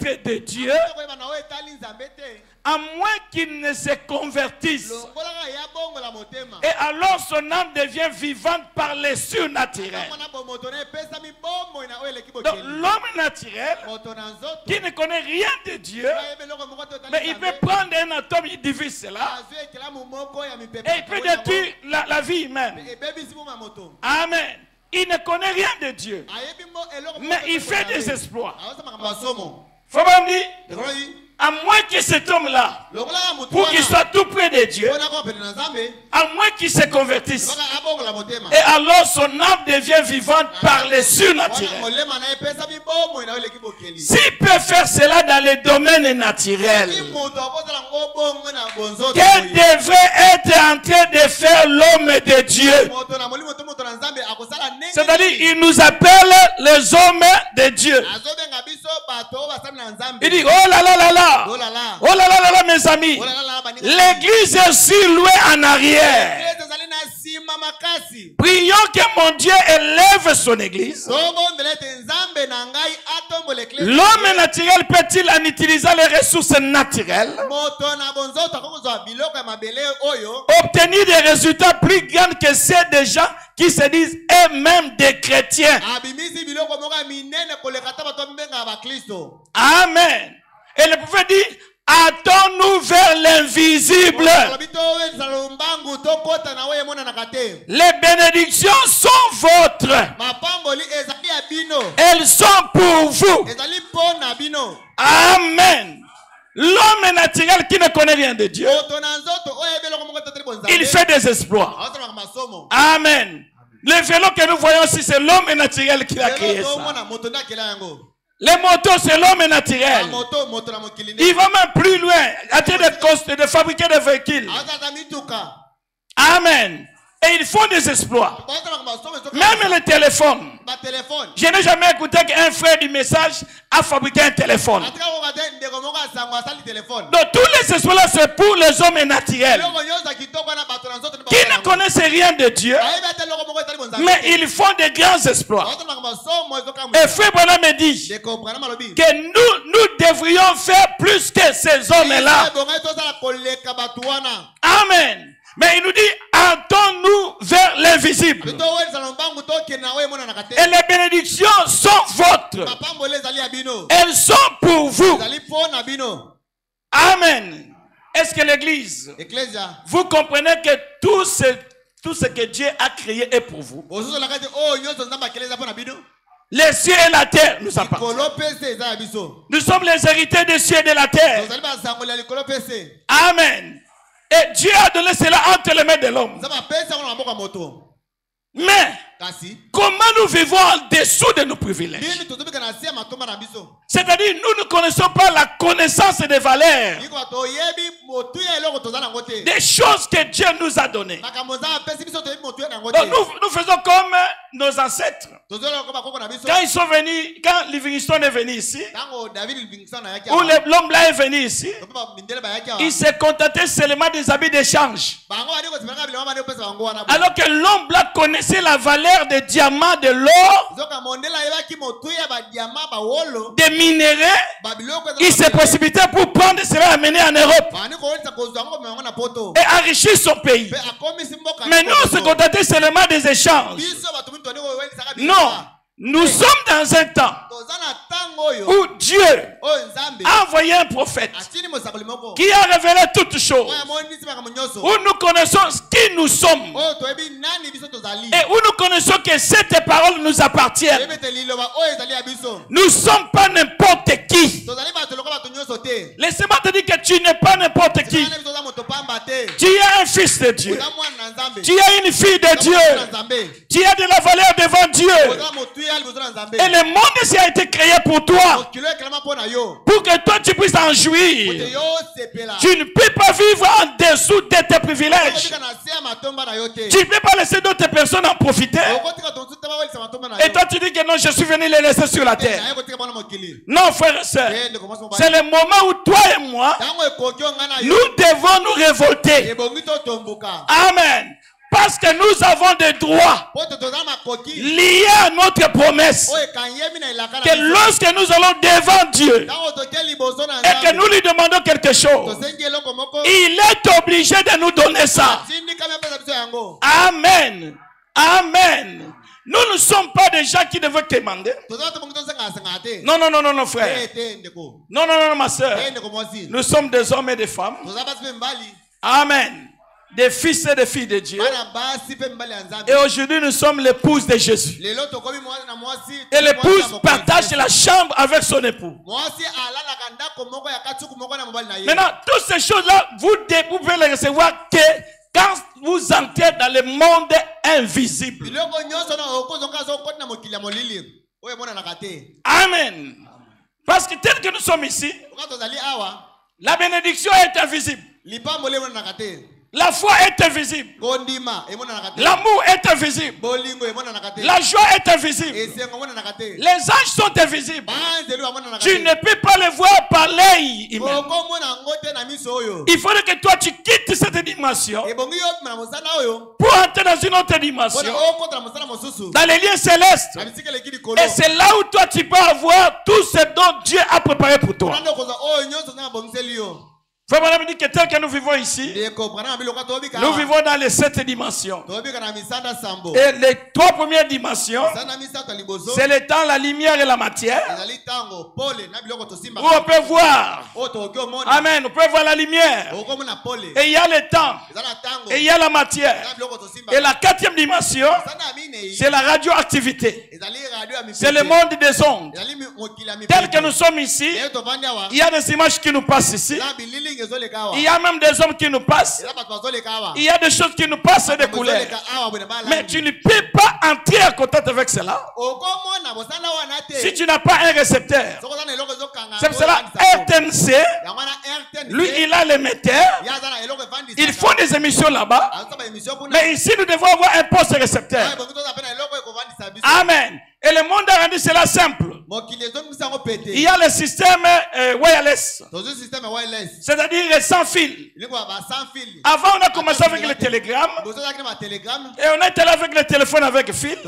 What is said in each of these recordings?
connaître de Dieu, à moins qu'il ne se convertisse. Et alors son âme devient vivante par les surnaturels. Donc l'homme naturel, qui ne connaît rien de Dieu, mais il peut prendre un atome, il divise cela, et il peut détruire la vie humaine. Amen. Il ne connaît rien de Dieu, mais il fait des exploits. Faut pas me dire, à moins que cet homme-là, pour qu'il soit tout près de Dieu, à moins qu'il se convertisse, et alors son âme devient vivante par les surnaturels. S'il peut faire cela dans les domaines naturels, qu'est-ce devrait être en train de faire l'homme de Dieu? C'est-à-dire, il nous appelle les hommes de Dieu. Il dit, oh là là là là, oh là là là là, mes amis, l'église est si loin en arrière. Prions que mon Dieu élève son église. L'homme naturel peut-il, en utilisant les ressources naturelles, obtenir des résultats plus grands que ceux des gens qui se disent eux-mêmes des chrétiens? Amen. Et le prophète dit, attends-nous vers l'invisible. Les bénédictions sont vôtres. Elles sont pour vous. Amen. L'homme naturel qui ne connaît rien de Dieu, il fait des exploits. Amen. Le vélo que nous voyons ici, c'est l'homme naturel qui a créé ça. Les motos, c'est l'homme naturel. Il va même plus loin, à train de fabriquer des véhicules. Amen. Et ils font des exploits. Même le téléphone. Je n'ai jamais écouté qu'un frère du message a fabriqué un téléphone. Donc tous les exploits, c'est pour les hommes naturels qui ne connaissent rien de Dieu, mais ils font des grands exploits. Et frère Branham me dit que nous devrions faire plus que ces hommes-là. Amen. Mais il nous dit, attends-nous vers l'invisible. Et les bénédictions sont vôtres. Elles sont pour vous. Amen. Est-ce que l'église, vous comprenez que tout ce que Dieu a créé est pour vous? Les cieux et la terre nous appartiennent. Nous sommes les héritiers des cieux et de la terre. Amen. Et Dieu a donné cela entre les mains de l'homme. Mais comment nous vivons en dessous de nos privilèges? C'est-à-dire, nous ne connaissons pas la connaissance des valeurs, des choses que Dieu nous a données. Donc nous faisons comme nos ancêtres. Quand ils sont venus, quand Livingstone est venu ici, ou l'homme blanc est venu ici, il s'est contenté seulement des habits d'échange. Alors que l'homme blanc connaissait la valeur des diamants, de l'or, des minéraux. Il s'est précipité pour prendre cela et amener en Europe et enrichir son pays. Mais nous, on se contentait seulement des échanges. Non, nous sommes dans un temps où Dieu a envoyé un prophète qui a révélé toutes choses, où nous connaissons qui nous sommes et où nous connaissons que cette parole nous appartient. Nous ne sommes pas n'importe qui. Laissez-moi te dire que tu n'es pas n'importe qui. Tu es un fils de Dieu. Tu es une fille de Dieu. Tu as de la valeur devant Dieu. Et le monde a été créé pour toi, pour que toi tu puisses en jouir. Tu ne peux pas vivre en dessous de tes privilèges. Tu ne peux pas laisser d'autres personnes en profiter. Et toi tu dis que non, je suis venu les laisser sur la terre. Non, frère et soeur, c'est le moment où toi et moi, nous devons nous révolter. Amen. Parce que nous avons des droits liés à notre promesse. Que lorsque nous allons devant Dieu et que nous lui demandons quelque chose, il est obligé de nous donner ça. Amen. Amen. Nous ne sommes pas des gens qui devaient demander. Non, non, non, non, non, frère. Non, non, non, ma soeur. Nous sommes des hommes et des femmes. Amen. Des fils et des filles de Dieu. Et aujourd'hui, nous sommes l'épouse de Jésus. Et l'épouse partage la chambre avec son époux. Maintenant, toutes ces choses-là, vous pouvez les recevoir que quand vous entrez dans le monde invisible. Amen. Parce que tel que nous sommes ici, la bénédiction est invisible. La foi est invisible. L'amour est invisible. La joie est invisible. Les anges sont invisibles. Tu ne peux pas les voir par l'œil humain. Il faudrait que toi tu quittes cette dimension pour entrer dans une autre dimension, dans les liens célestes. Et c'est là où toi tu peux avoir tout ce dont Dieu a préparé pour toi. Frère Branham dit que tel que nous vivons ici, nous vivons dans les 7 dimensions. Et les 3 premières dimensions, c'est le temps, la lumière et la matière. Où on peut voir. Amen. On peut voir la lumière. Et il y a le temps. Et il y a la matière. Et la 4e dimension, c'est la radioactivité. C'est le monde des ondes. Tel que nous sommes ici, il y a des images qui nous passent ici. Il y a même des hommes qui nous passent. Il y a des choses qui nous passent et des couleurs. Mais tu ne peux pas entrer en contact avec cela si tu n'as pas un récepteur. C'est pour cela RTNC, lui il a l'émetteur. Ils font des émissions là-bas. Mais ici nous devons avoir un poste récepteur. Amen. Et le monde a rendu cela simple. Il y a le système wireless. C'est-à-dire sans fil. Avant, on a commencé avec le télégramme. Et on est allé avec le téléphone avec fil.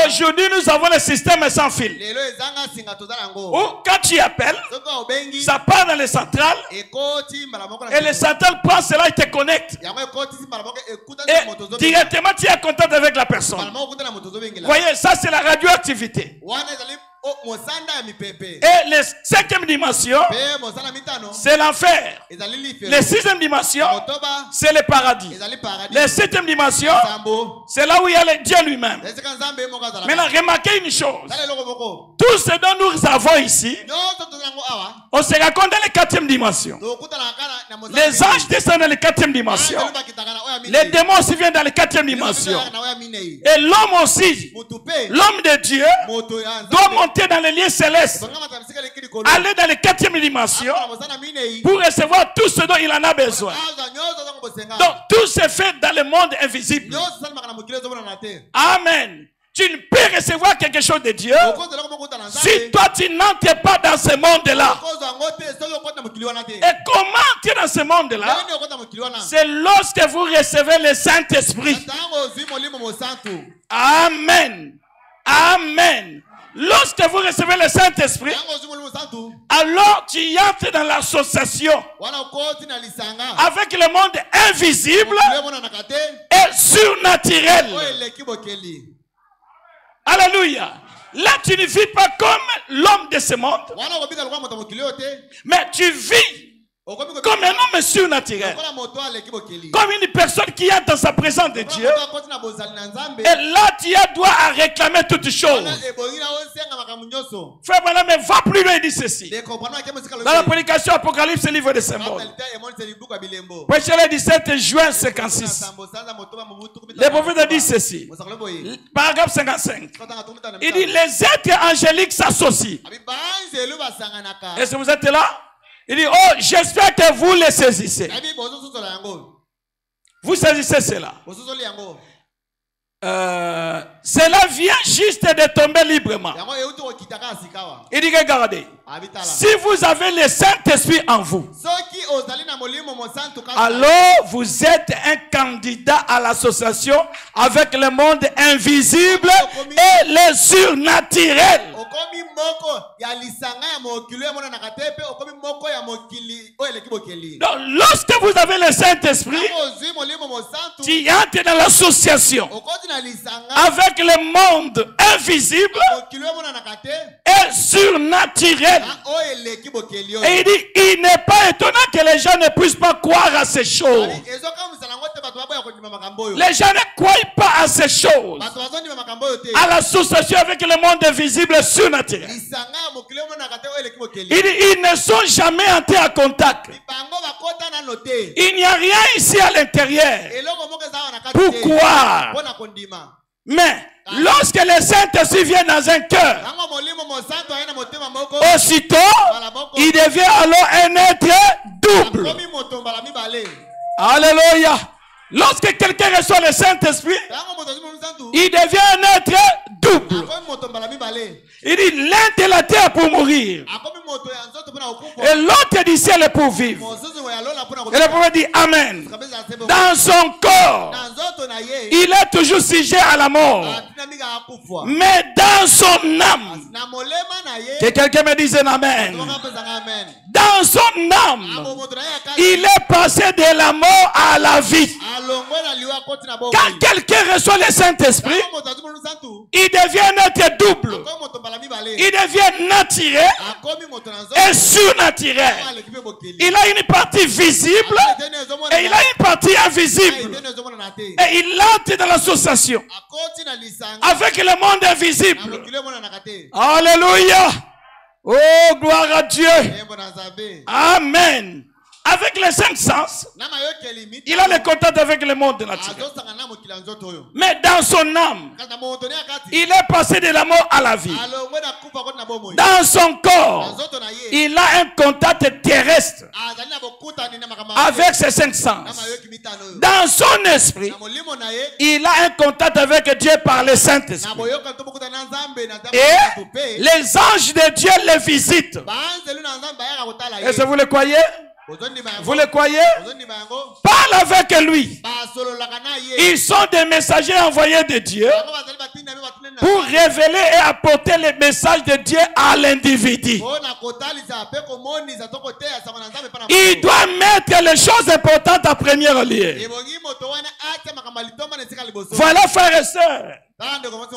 Aujourd'hui, nous avons le système sans fil. Où, quand tu appelles, ça part dans les centrales. Et les centrales prennent cela et te connectent. Et directement, tu es en contact avec la personne. Vous voyez, ça c'est la radioactivité. Et la 5e dimension, c'est l'enfer. La 6e dimension, c'est le paradis. La 7e dimension, c'est là où il y a le Dieu lui-même. Maintenant, remarquez une chose. Tout ce dont nous avons ici, on se raconte dans la 4e dimension. Les anges descendent dans la 4e dimension. Les démons aussi viennent dans la 4e dimension. Et l'homme aussi, l'homme de Dieu, doit monter dans les lieux célestes, aller dans les 4e dimension pour recevoir tout ce dont il en a besoin. Donc tout se fait dans le monde invisible. Amen. Tu ne peux recevoir quelque chose de Dieu si toi tu n'entres pas dans ce monde-là. Et comment entrer dans ce monde-là? C'est lorsque vous recevez le Saint-Esprit. Amen. Amen. Lorsque vous recevez le Saint-Esprit, alors tu entres dans l'association avec le monde invisible et surnaturel. Alléluia. Là, tu ne vis pas comme l'homme de ce monde, mais tu vis comme un homme surnaturel, comme une personne qui est dans sa présence de Dieu. Et là, tu as droit à réclamer toutes choses. Frère Branham, mais va plus loin, il dit ceci. Dans la prédication Apocalypse, le livre des symboles, prêché le 17 juin 56, le prophète dit ceci, paragraphe 55. Il dit, les êtres angéliques s'associent. Est-ce que vous êtes là? Il dit, oh, j'espère que vous les saisissez. Vous saisissez cela. Cela vient juste de tomber librement. Il dit, regardez. Si vous avez le Saint-Esprit en vous, alors vous êtes un candidat à l'association avec le monde invisible et le surnaturel. Donc, lorsque vous avez le Saint-Esprit, tu entres dans l'association avec le monde invisible et surnaturel. Et il dit, il n'est pas étonnant que les gens ne puissent pas croire à ces choses. Les gens ne croient pas à ces choses. À l'association avec le monde invisible et surnaturel. Il dit, ils ne sont jamais entrés en contact. Il n'y a rien ici à l'intérieur pour croire. Mais lorsque le Saint-Esprit vient dans un cœur, aussitôt, il devient alors un être double. Alléluia. Lorsque quelqu'un reçoit le Saint-Esprit, il devient un être double. Il dit, l'un de la terre pour mourir et l'autre du ciel pour vivre. Et le prophète dit Amen. Dans son corps, il est toujours sujet à la mort. Mais dans son âme, que quelqu'un me dise Amen. Dans son âme, il est passé de la mort à la vie. Quand quelqu'un reçoit le Saint-Esprit, il devient un être double. Il devient naturel et surnaturel. Il a une partie visible et il a une partie invisible. Et il entre dans l'association avec le monde invisible. Alléluia. Oh, gloire à Dieu. Amen. Avec les 5 sens, il a le contact avec le monde naturel. Mais dans son âme, il est passé de la mort à la vie. Dans son corps, il a un contact terrestre avec ses 5 sens. Dans son esprit, il a un contact avec Dieu par le Saint-Esprit. Et les anges de Dieu le visitent. Est-ce que vous le croyez? Vous le croyez? Parle avec lui. Ils sont des messagers envoyés de Dieu pour révéler et apporter les messages de Dieu à l'individu. Il doit mettre les choses importantes en premier lieu. Voilà, frères et sœurs.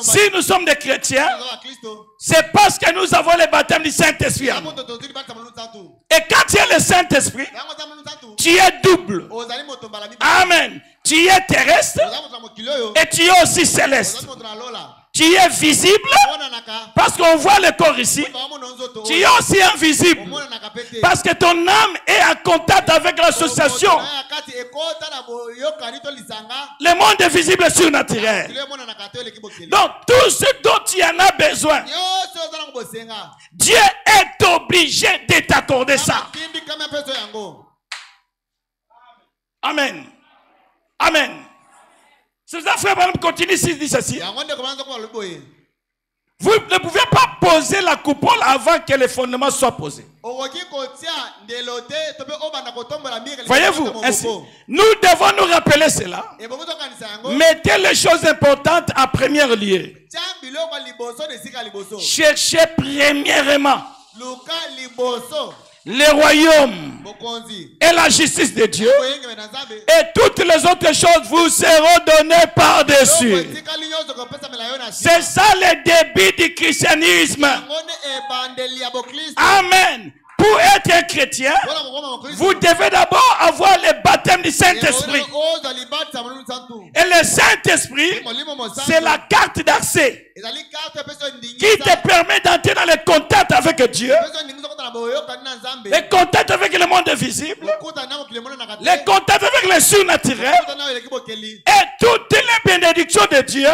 Si nous sommes des chrétiens, c'est parce que nous avons le baptême du Saint-Esprit. Et quand tu es le Saint-Esprit, tu es double. Amen. Tu es terrestre et tu es aussi céleste. Tu es visible parce qu'on voit le corps ici. Tu es aussi invisible parce que ton âme est en contact avec l'association. Le monde est visible et surnaturel. Donc tout ce dont tu en as besoin, Dieu est obligé de t'accorder ça. Amen. Amen. C'est ça, frère, continue ici, dit ceci. Vous ne pouvez pas poser la coupole avant que les fondements soient posés. Voyez-vous, ainsi, nous devons nous rappeler cela. Mettez les choses importantes en premier lieu. Cherchez premièrement le royaume et la justice de Dieu, et toutes les autres choses vous seront données par-dessus. C'est ça le début du christianisme. Amen. Pour être un chrétien, vous devez d'abord avoir le baptême du Saint-Esprit. Et le Saint-Esprit, c'est la carte d'accès qui te permet d'entrer dans le contact avec Dieu, le contact avec le monde invisible, le contact avec le surnaturel, et toutes les bénédictions de Dieu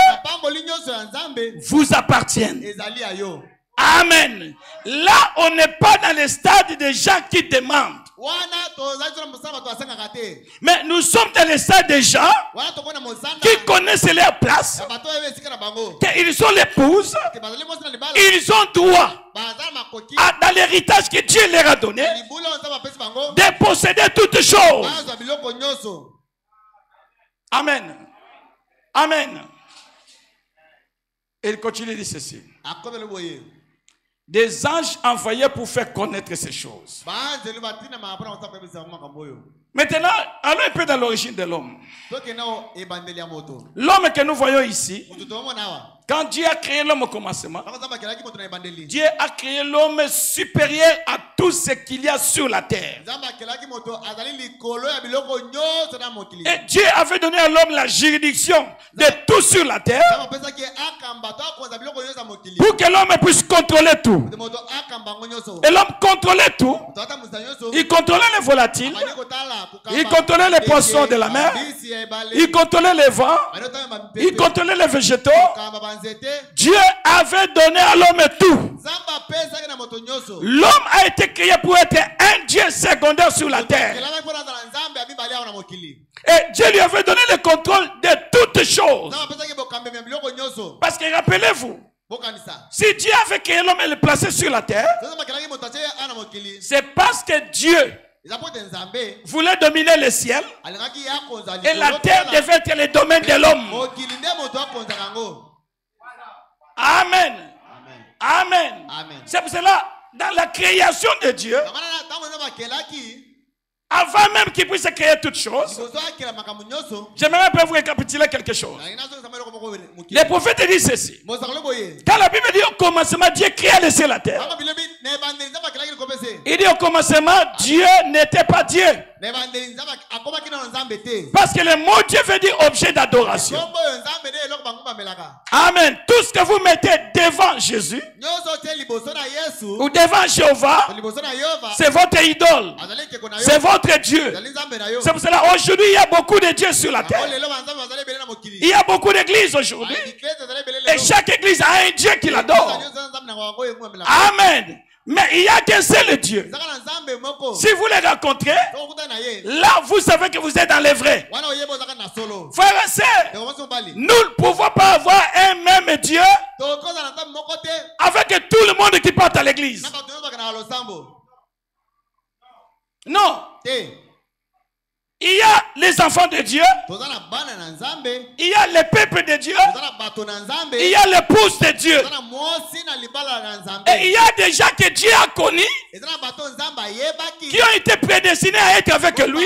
vous appartiennent. Amen. Là, on n'est pas dans le stade des gens qui demandent. Mais nous sommes dans les stades des gens qui connaissent leur place, qu'ils ont l'épouse, ils ont droit dans l'héritage que Dieu leur a donné de posséder toutes choses. Amen. Amen. Et il continue de dire ceci. Des anges envoyés pour faire connaître ces choses. Maintenant, allons un peu dans l'origine de l'homme. L'homme que nous voyons ici, quand Dieu a créé l'homme au commencement, Dieu a créé l'homme supérieur à tout ce qu'il y a sur la terre. Et Dieu avait donné à l'homme la juridiction de tout sur la terre pour que l'homme puisse contrôler tout. Et l'homme contrôlait tout. Il contrôlait les volatiles. Il contrôlait les poissons de la mer. Il contrôlait les vents. Il contrôlait les végétaux. Dieu avait donné à l'homme tout. L'homme a été créé pour être un Dieu secondaire sur la terre. Et Dieu lui avait donné le contrôle de toutes choses. Parce que rappelez-vous, si Dieu avait créé l'homme et le placé sur la terre, c'est parce que Dieu voulait dominer le ciel et la terre devait être le domaine de l'homme. Amen. Amen. C'est pour cela, dans la création de Dieu, avant même qu'il puisse créer toutes choses, j'aimerais vous récapituler quelque chose. Les prophètes disent ceci. Quand la Bible dit au commencement, Dieu créa le ciel et la terre, il dit au commencement, Dieu n'était pas Dieu. Parce que le mot Dieu veut dire objet d'adoration. Amen. Tout ce que vous mettez devant Jésus ou devant Jéhovah, c'est votre idole. C'est votre Dieu. C'est pour cela aujourd'hui il y a beaucoup de dieux sur la terre. Il y a beaucoup d'églises aujourd'hui. Et chaque église a un Dieu qui l'adore. Amen. Mais il y a qu'un seul Dieu. Si vous les rencontrez, là vous savez que vous êtes dans les vrais. Frères et sœurs, nous ne pouvons pas avoir un même Dieu avec tout le monde qui part à l'église. Non. Il y a les enfants de Dieu. Il y a le peuple de Dieu. Il y a l'épouse de Dieu. Et il y a des gens que Dieu a connus qui ont été prédestinés à être avec lui,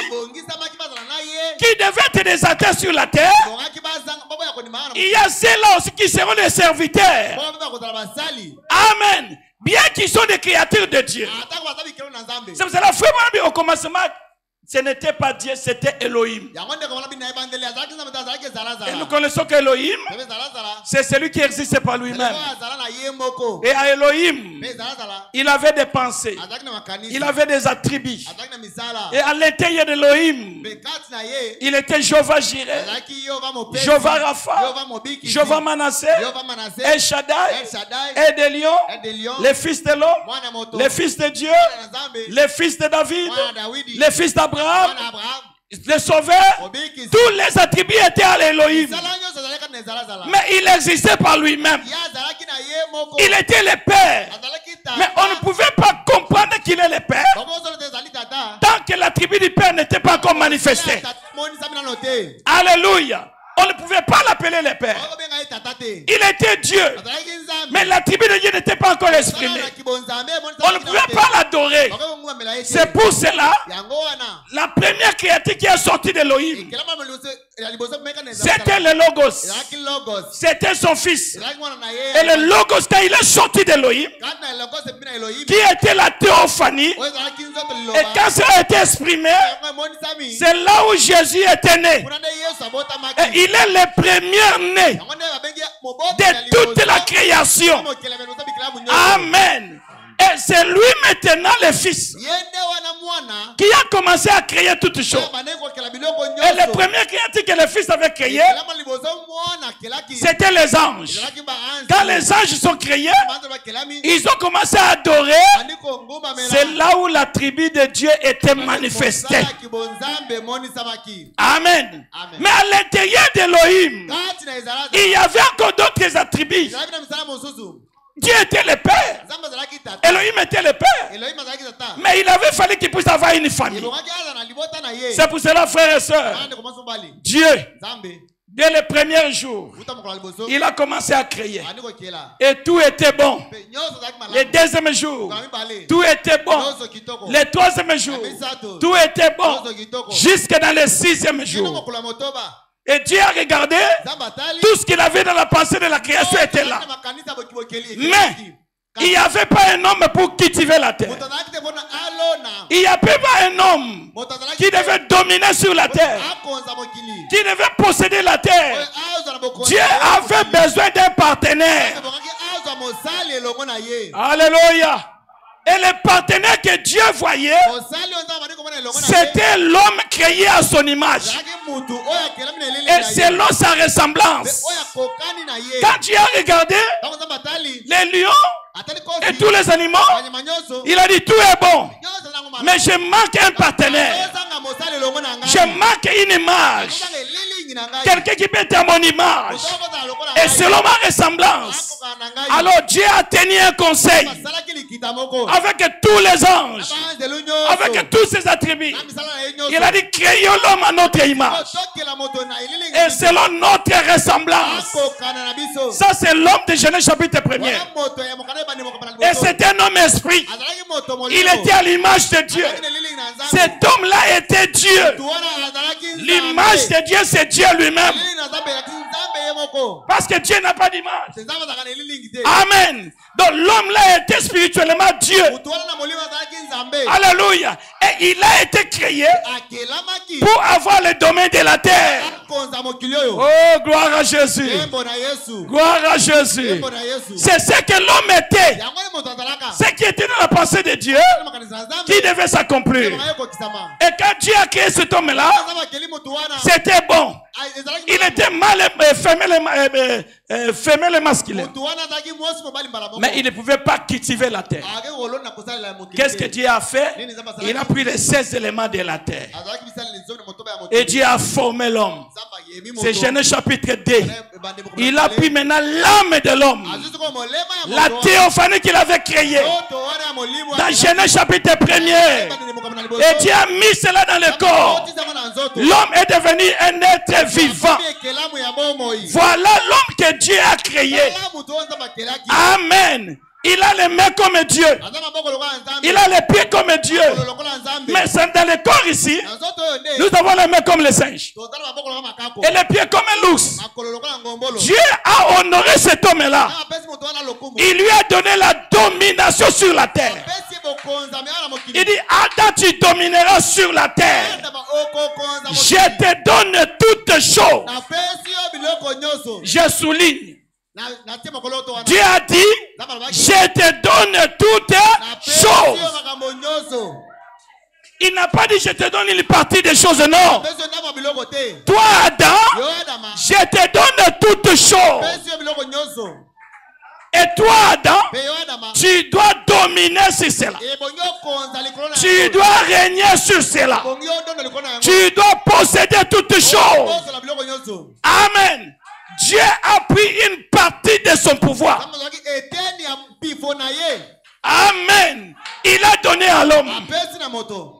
qui devaient être des atteints sur la terre. Il y a ceux-là aussi qui seront des serviteurs. Amen. Bien qu'ils sont des créatures de Dieu. C'est pour cela, vraiment, au commencement, ce n'était pas Dieu, c'était Elohim. Et nous connaissons qu'Elohim, c'est celui qui existe par lui-même. Et à Elohim, il avait des pensées, il avait des attributs. Et à l'intérieur d'Elohim, il était Jéhovah Jireh, Jéhovah Rapha, Jéhovah Manassé, El Shaddai, Edelion, les fils de l'homme, les fils de Dieu, les fils de David, les fils d'Abraham, le sauveur, tous les attributs étaient à Elohim. Mais il existait par lui-même. Il était le Père. Mais on ne pouvait pas comprendre qu'il est le Père tant que l'attribut du Père n'était pas encore manifesté. Alléluia. On ne pouvait pas l'appeler le Père. Il était Dieu. Mais l'attribut de Dieu n'était pas encore exprimé. On ne pouvait pas l'adorer. C'est pour cela, la première créature qui est sortie d'Elohim, c'était le Logos. C'était son fils. Et le Logos, quand il est sorti d'Elohim, qui était la théophanie, et quand ça a été exprimé, c'est là où Jésus était né. Et il est le premier-né de toute la création. Amen. Et c'est lui maintenant le Fils qui a commencé à créer toutes choses. Et les premières créatures que le Fils avait créées, c'était les anges. Quand les anges sont créés, ils ont commencé à adorer. C'est là où la tribu de Dieu était manifestée. Amen. Mais à l'intérieur d'Elohim, il y avait encore d'autres attributs. Dieu était le Père. Elohim était le Père. Mais il avait fallu qu'il puisse avoir une famille. C'est pour cela, frères et sœurs, Dieu, dès le premier jour, il a commencé à créer. Et tout était bon. Le deuxième jour, tout était bon. Le troisième jour, tout était bon. Jusque dans le sixième jour. Et Dieu a regardé, tout ce qu'il avait dans la pensée de la création était là. Mais il n'y avait pas un homme pour cultiver la terre. Il n'y avait pas un homme qui devait dominer sur la terre, qui devait posséder la terre. Dieu avait besoin d'un partenaire. Alléluia. Et le partenaire que Dieu voyait, c'était l'homme créé à son image et selon sa ressemblance. Quand Dieu a regardé les lions et tous les animaux, il a dit tout est bon, mais je manque un partenaire, je manque une image, quelqu'un qui peut être à mon image et selon ma ressemblance. Alors Dieu a tenu un conseil avec tous les anges, avec tous ses attributs. Il a dit créons l'homme à notre image et selon notre ressemblance. Ça c'est l'homme de Genèse chapitre 1er. Et c'est un homme esprit. Il était à l'image de Dieu. Cet homme-là était Dieu. L'image de Dieu, c'est Dieu lui-même. Parce que Dieu n'a pas d'image. Amen. Donc l'homme-là était spirituellement Dieu. Alléluia. Et il a été créé pour avoir le domaine de la terre. Oh, gloire à Jésus. Gloire à Jésus. C'est ce que l'homme était. Ce qui était dans la pensée de Dieu, qui devait s'accomplir. Et quand Dieu a créé cet homme-là, c'était bon. Il était mâle femelle et masculin. Mais il ne pouvait pas cultiver la terre. Qu'est-ce que Dieu a fait? Il a pris les 16 éléments de la terre. Et Dieu a formé l'homme. C'est Genèse chapitre 2. Il a pris maintenant l'âme de l'homme. La théophanie qu'il avait créée. Dans Genèse chapitre 1er. Et Dieu a mis cela dans le corps. L'homme est devenu un être vivant. Voilà l'homme que Dieu a créé. Amen. Il a les mains comme Dieu. Il a les pieds comme Dieu. Mais c'est dans le corps ici, nous avons les mains comme les singes. Et les pieds comme un loup. Dieu a honoré cet homme-là. Il lui a donné la domination sur la terre. Il dit, Adam, tu domineras sur la terre. Je te donne toutes choses. Je souligne. Dieu a dit, je te donne toutes choses. Il n'a pas dit, je te donne une partie des choses, non. Toi, Adam, je te donne toutes choses. Et toi, Adam, tu dois dominer sur cela. Tu dois régner sur cela. Tu dois posséder toutes choses. Amen. Dieu a pris une partie de son pouvoir. Amen. Il a donné à l'homme.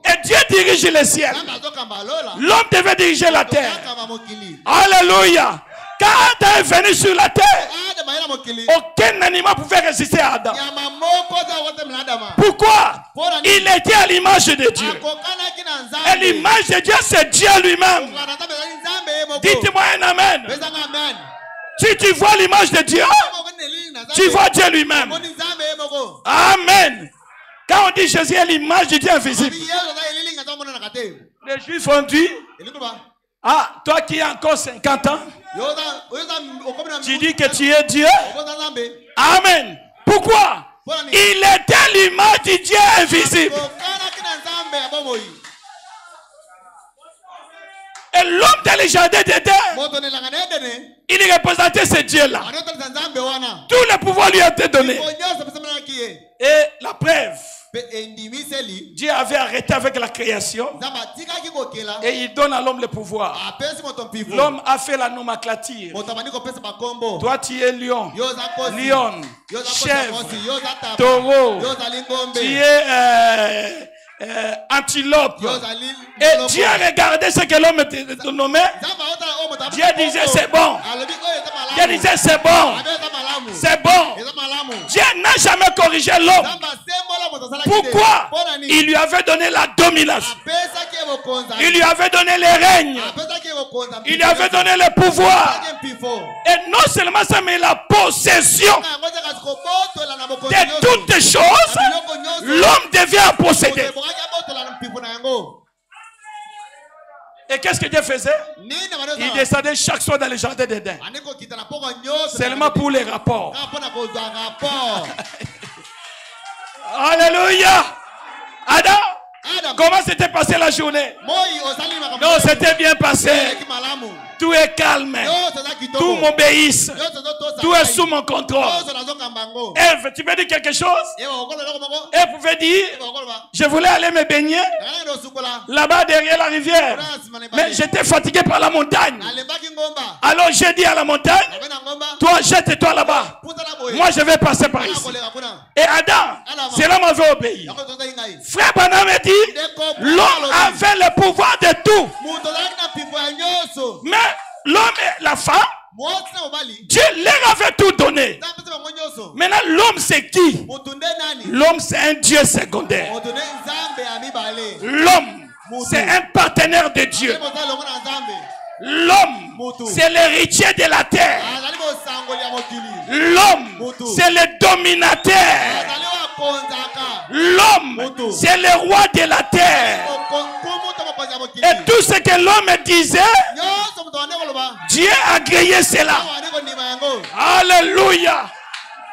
Et Dieu dirige les ciels. L'homme devait diriger la terre. Alléluia. Quand Adam est venu sur la terre, aucun animal pouvait résister à Adam. Pourquoi? Il était à l'image de Dieu. Et l'image de Dieu, c'est Dieu lui-même. Dites-moi un amen. Si tu vois l'image de Dieu, tu vois Dieu lui-même. Amen. Quand on dit Jésus est l'image de Dieu invisible, les Juifs ont dit, ah, toi qui as encore 50 ans, tu dis que tu es Dieu. Amen. Pourquoi? Il était l'image du Dieu invisible. Et l'homme dans le jardin d'Éden, il représentait ce Dieu-là. Tout le pouvoir lui a été donné. Et la preuve, Dieu avait arrêté avec la création et il donne à l'homme le pouvoir. L'homme a fait la nomenclature. Toi tu es lion, lion, chèvre, taureau, tu es antilope. Et Dieu regardait ce que l'homme était nommé. Dieu disait c'est bon. Dieu disait c'est bon. C'est bon. Dieu n'a jamais corrigé l'homme. Pourquoi? Il lui avait donné la domination. Il lui avait donné les règnes. Il lui avait donné le pouvoir. Et non seulement ça, mais la possession de toutes choses, l'homme devient possédé. Et qu'est-ce que Dieu faisait? Il descendait chaque soir dans le jardin d'Éden. Seulement pour les rapports. Alléluia. Adam, comment s'était passée la journée? Non, c'était bien passé. Tout est calme. Tout m'obéisse. Tout est sous mon contrôle. Ève, tu veux dire quelque chose? Ève pouvait dire, je voulais aller me baigner là-bas derrière la rivière. Mais j'étais fatigué par la montagne. Alors j'ai dit à la montagne, toi jette-toi là-bas. Moi je vais passer par ici. Et Adam, cela m'avait obéi. Frère Branham me dit, l'homme avait le pouvoir de tout. Mais l'homme et la femme, Dieu leur avait tout donné. Maintenant, l'homme c'est qui? L'homme c'est un Dieu secondaire. L'homme c'est un partenaire de Dieu. L'homme c'est l'héritier de la terre. L'homme c'est le dominateur. L'homme c'est le roi de la terre. Et tout ce que l'homme disait, Dieu a grillé cela. Alléluia.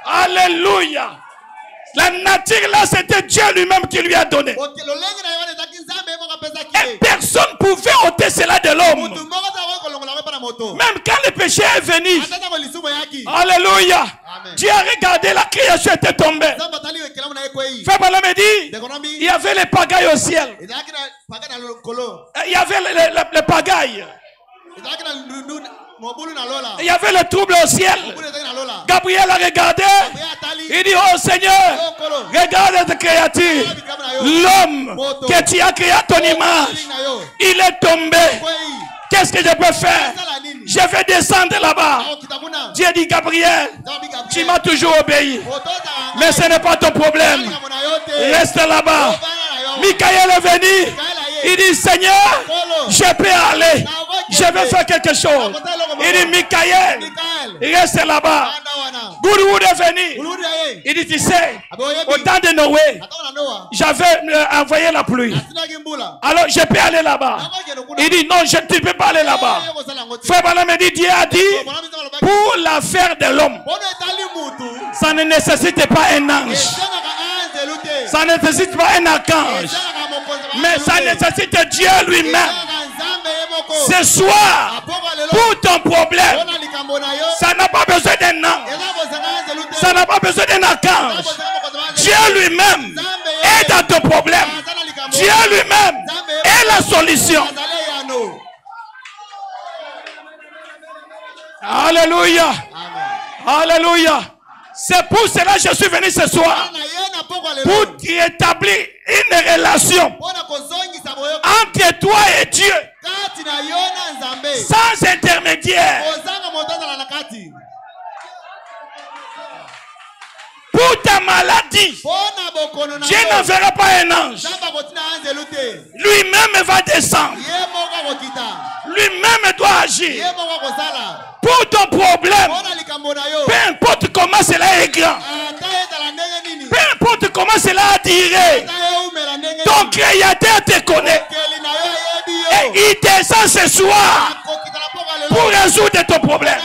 Alléluia. La nature là, c'était Dieu lui-même qui lui a donné. Et personne ne pouvait ôter cela de l'homme. Même quand le péché est venu. Alléluia. Dieu a regardé, la création était tombée. Frère Branham me dit, il y avait les pagailles au ciel. Il y avait les pagailles. Il y avait le trouble au ciel. Gabriel a regardé. Il dit, oh Seigneur, regarde cette créature. L'homme que tu as créé à ton image, il est tombé. Qu'est-ce que je peux faire? Je vais descendre là-bas. Dieu dit, Gabriel, tu m'as toujours obéi. Mais ce n'est pas ton problème. Reste là-bas. Michael est venu. Il dit, Seigneur, je peux aller. Je vais faire quelque chose. Il dit, Michael, reste là-bas. Goudwood est venu. Il dit, tu sais, au temps de Noé, j'avais envoyé la pluie. Alors, je peux aller là-bas. Il dit, non, tu ne peux pas aller là-bas. Frère Branham me dit, Dieu a dit, pour l'affaire de l'homme, ça ne nécessite pas un ange. Ça ne nécessite pas un archange. Mais ça nécessite Dieu lui-même. Ce soir, pour ton problème, ça n'a pas besoin d'un ange. Ça n'a pas besoin d'un archange. Dieu lui-même est dans ton problème. Dieu lui-même est la solution. Alléluia. Alléluia. C'est pour cela que je suis venu ce soir. Pour établir une relation entre toi et Dieu. Sans intermédiaire. Pour ta maladie, Dieu n'enverra pas un ange. Lui-même va descendre. Lui-même doit agir. Pour ton problème, peu importe comment cela est grand, peu importe comment cela a duré, ton Créateur te connaît. Et il descend ce soir pour résoudre ton problème.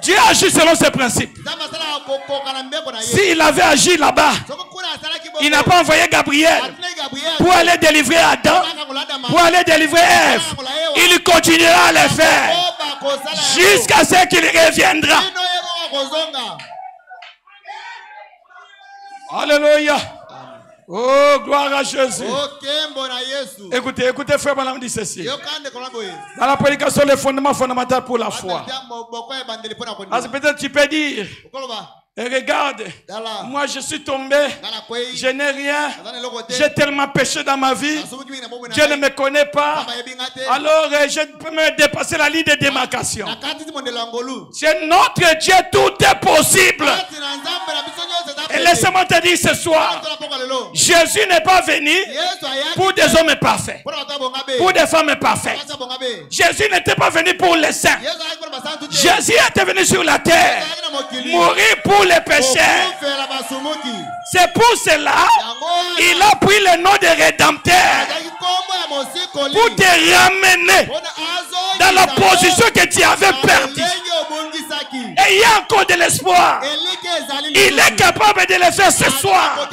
Dieu agit selon ses principes. S'il avait agi là-bas, il n'a pas envoyé Gabriel pour aller délivrer Adam, pour aller délivrer Ève. Il continuera à le faire jusqu'à ce qu'il reviendra. Alléluia. Oh, gloire à Jésus. Écoutez, frère Branham dit ceci. Dans la prédication, les fondements fondamentaux pour la foi. Peut-être tu peux dire, et regarde, moi je suis tombé, je n'ai rien, j'ai tellement péché dans ma vie, Dieu ne me connaît pas, alors je peux me dépasser la ligne de démarcation. C'est notre Dieu, tout est possible. Et laissez-moi te dire ce soir, Jésus n'est pas venu pour des hommes parfaits, pour des femmes parfaites. Jésus n'était pas venu pour les saints. Jésus était venu sur la terre, mourir pour les pécheurs. C'est pour cela il a pris le nom de Rédempteur pour te ramener dans la position que tu avais perdue. Et il y a encore de l'espoir. Il est capable de le faire ce soir.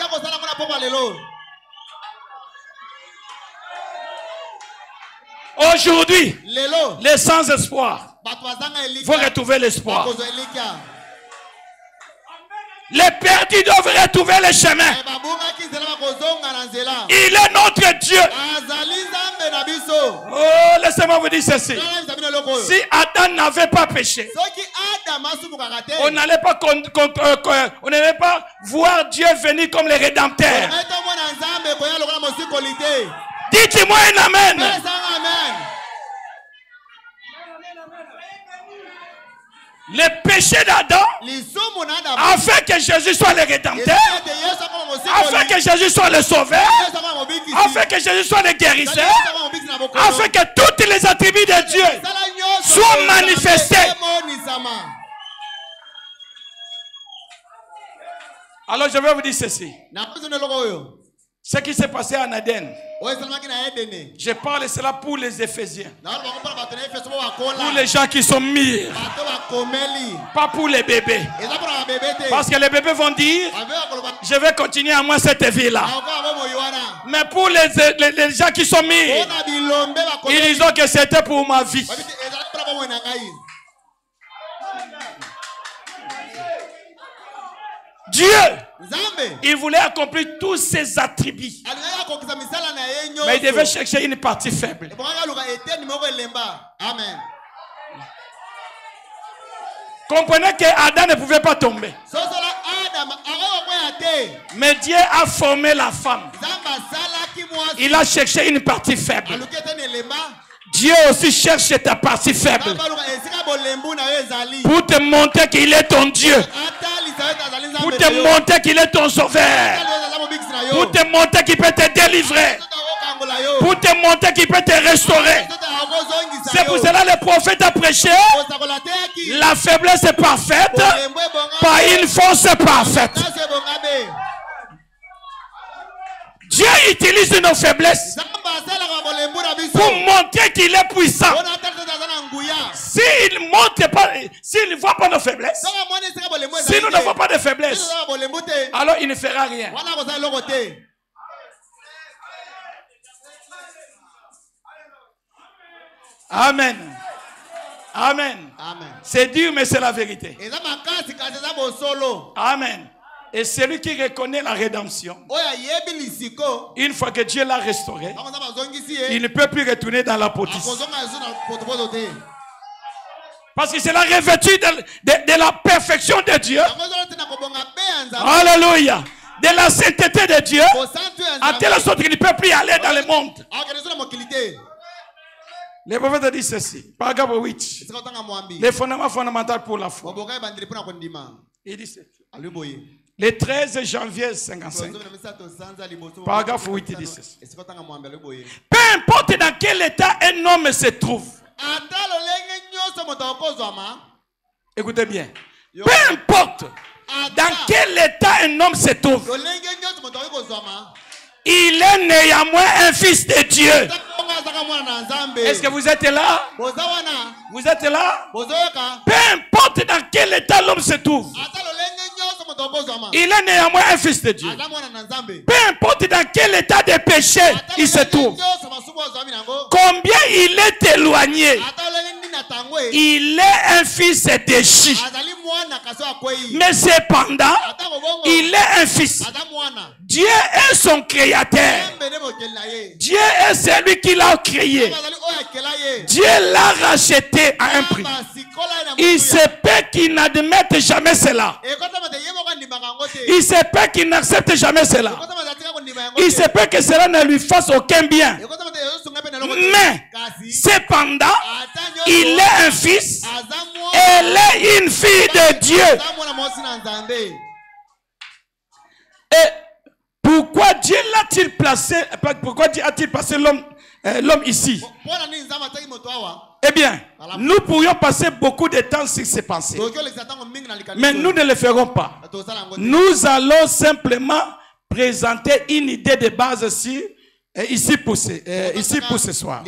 Aujourd'hui, les sans espoir vont retrouver l'espoir. Les perdus doivent retrouver le chemin. Il est notre Dieu. Oh, laissez-moi vous dire ceci. Si Adam n'avait pas péché, on n'allait pas voir Dieu venir comme le Rédempteur. Dites-moi un amen. Le péché d'Adam a fait que Jésus soit le Rédempteur, a fait que Jésus soit le Sauveur, a fait que Jésus soit le guérisseur, a fait que tous les attributs de Dieu soient manifestés. Alors je vais vous dire ceci. Ce qui s'est passé en Aden, je parle cela pour les Éphésiens, pour les gens qui sont mûrs, pas pour les bébés. Parce que les bébés vont dire, je vais continuer à moi cette vie-là. Mais pour les gens qui sont mûrs, ils disent que c'était pour ma vie. Dieu, il voulait accomplir tous ses attributs, mais il devait chercher une partie faible. Amen. Comprenez que Adam ne pouvait pas tomber, mais Dieu a formé la femme. Il a cherché une partie faible. Dieu aussi cherche ta partie faible pour te montrer qu'il est ton Dieu, pour te montrer qu'il est ton sauveur, pour te montrer qu'il peut te délivrer, pour te montrer qu'il peut te restaurer. C'est pour cela que le prophète a prêché la faiblesse est parfaite par une force parfaite. Dieu utilise nos faiblesses pour montrer qu'il est puissant. S'il ne montre pas, s'il ne voit pas nos faiblesses, si nous ne voyons pas de faiblesses, alors il ne fera rien. Amen. Amen. C'est dur, mais c'est la vérité. Amen. Et celui qui reconnaît la rédemption, une fois que Dieu l'a restauré, il ne peut plus retourner dans la potiche. Parce que c'est la revêtue de la perfection de Dieu. Alléluia. De la sainteté de Dieu, à telle sorte qu'il ne peut plus aller dans le monde. Le prophète dit ceci, paragraphe 8. Les fondements fondamentaux pour la foi. Il dit ceci. Le 13 janvier 55, paragraphe 8, il dit ceci. Peu importe dans quel état un homme se trouve, écoutez bien, peu importe dans quel état un homme se trouve, il est néanmoins un fils de Dieu. Est-ce que vous êtes là? Vous êtes là? Peu importe dans quel état l'homme se trouve, il est néanmoins un fils de Dieu. Peu importe dans quel état de péché il se trouve, combien il est éloigné, il est un fils déchu. Mais cependant, il est un fils. Dieu est son créateur. Dieu est celui qui l'a créé. Dieu l'a racheté à un prix. Il se peut qu'il n'admette jamais cela. Il se peut qu'il n'accepte jamais cela. Il se peut que cela ne lui fasse aucun bien. Mais cependant, il est un fils. Elle est une fille de Dieu. Et pourquoi Dieu l'a-t-il placé? Pourquoi Dieu a-t-il placé l'homme ici? Eh bien, nous pourrions passer beaucoup de temps sur ces pensées. Mais nous ne le ferons pas. Nous allons simplement présenter une idée de base ici pour ce soir.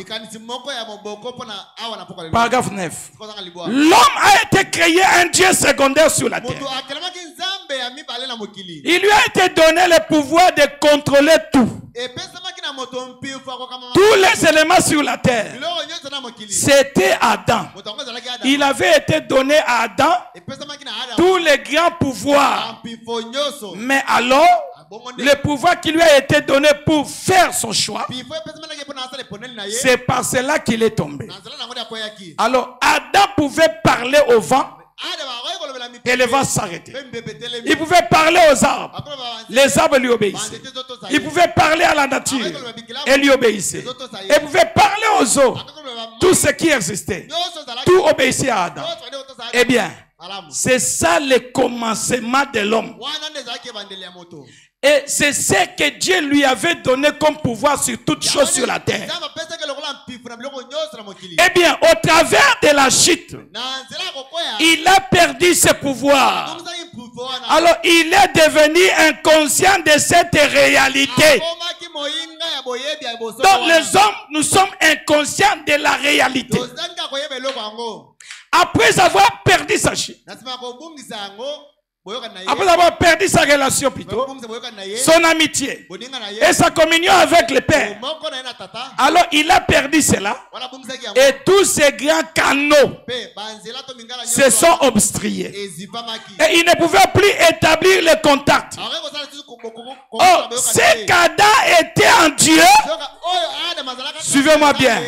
Paragraphe 9. L'homme a été créé un Dieu secondaire sur la terre. Il lui a été donné le pouvoir de contrôler tout. Tous les éléments sur la terre, c'était Adam. Il avait été donné à Adam tous les grands pouvoirs. Mais alors, le pouvoir qui lui a été donné pour faire son choix, c'est par cela qu'il est tombé. Alors, Adam pouvait parler au vent et le vent s'arrêtait. Il pouvait parler aux arbres. Les arbres lui obéissaient. Il pouvait parler à la nature et lui obéissait. Il pouvait parler aux eaux. Tout ce qui existait, tout obéissait à Adam. Eh bien, c'est ça le commencement de l'homme. Et c'est ce que Dieu lui avait donné comme pouvoir sur toutes choses sur la terre. Eh bien, au travers de la chute, il a perdu ses pouvoirs. Alors, il est devenu inconscient de cette réalité. Donc, les hommes, nous sommes inconscients de la réalité. Après avoir perdu sa chute, après avoir perdu sa relation plutôt, son amitié et sa communion avec le Père, alors il a perdu cela et tous ces grands canaux se sont obstrués et il ne pouvait plus établir le contact. Oh, c'est qu'Adam était en Dieu. Suivez-moi bien.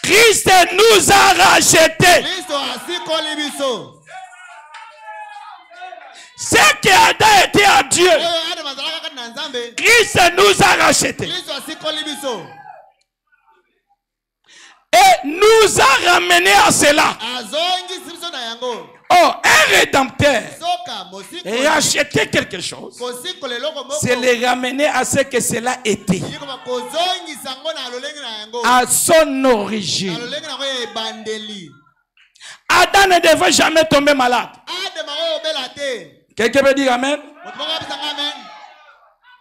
Christ nous a rachetés. C'est que Adam était en Dieu. Christ nous a rachetés. Et nous a ramenés à cela. Oh, un rédempteur racheter quelque chose, c'est le ramener à ce que cela était, à son origine. Adam ne devait jamais tomber malade. Quelqu'un peut dire amen?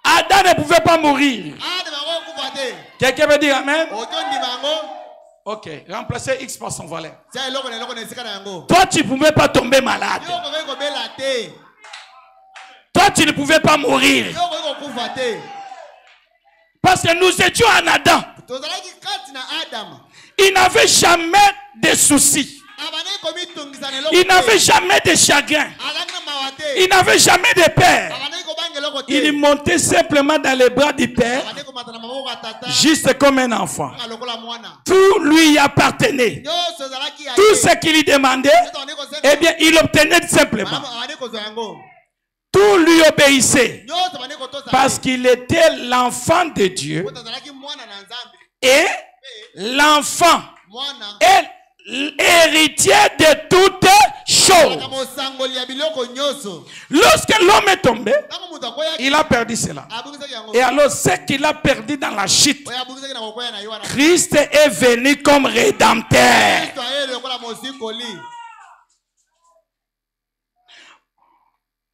Adam ne pouvait pas mourir. Quelqu'un peut dire amen? Ok, remplacez X par son valet. Toi, tu ne pouvais pas tomber malade. Toi, tu ne pouvais pas mourir. Parce que nous étions en Adam. Il n'avait jamais de soucis. Il n'avait jamais de chagrin. Il n'avait jamais de peur. Il montait simplement dans les bras du Père, juste comme un enfant. Tout lui appartenait. Tout ce qu'il lui demandait, eh bien, il obtenait simplement. Tout lui obéissait. Parce qu'il était l'enfant de Dieu. Et l'enfant est héritier de toutes choses. Lorsque l'homme est tombé, il a perdu cela. Et alors, ce qu'il a perdu dans la chute, Christ est venu comme rédempteur.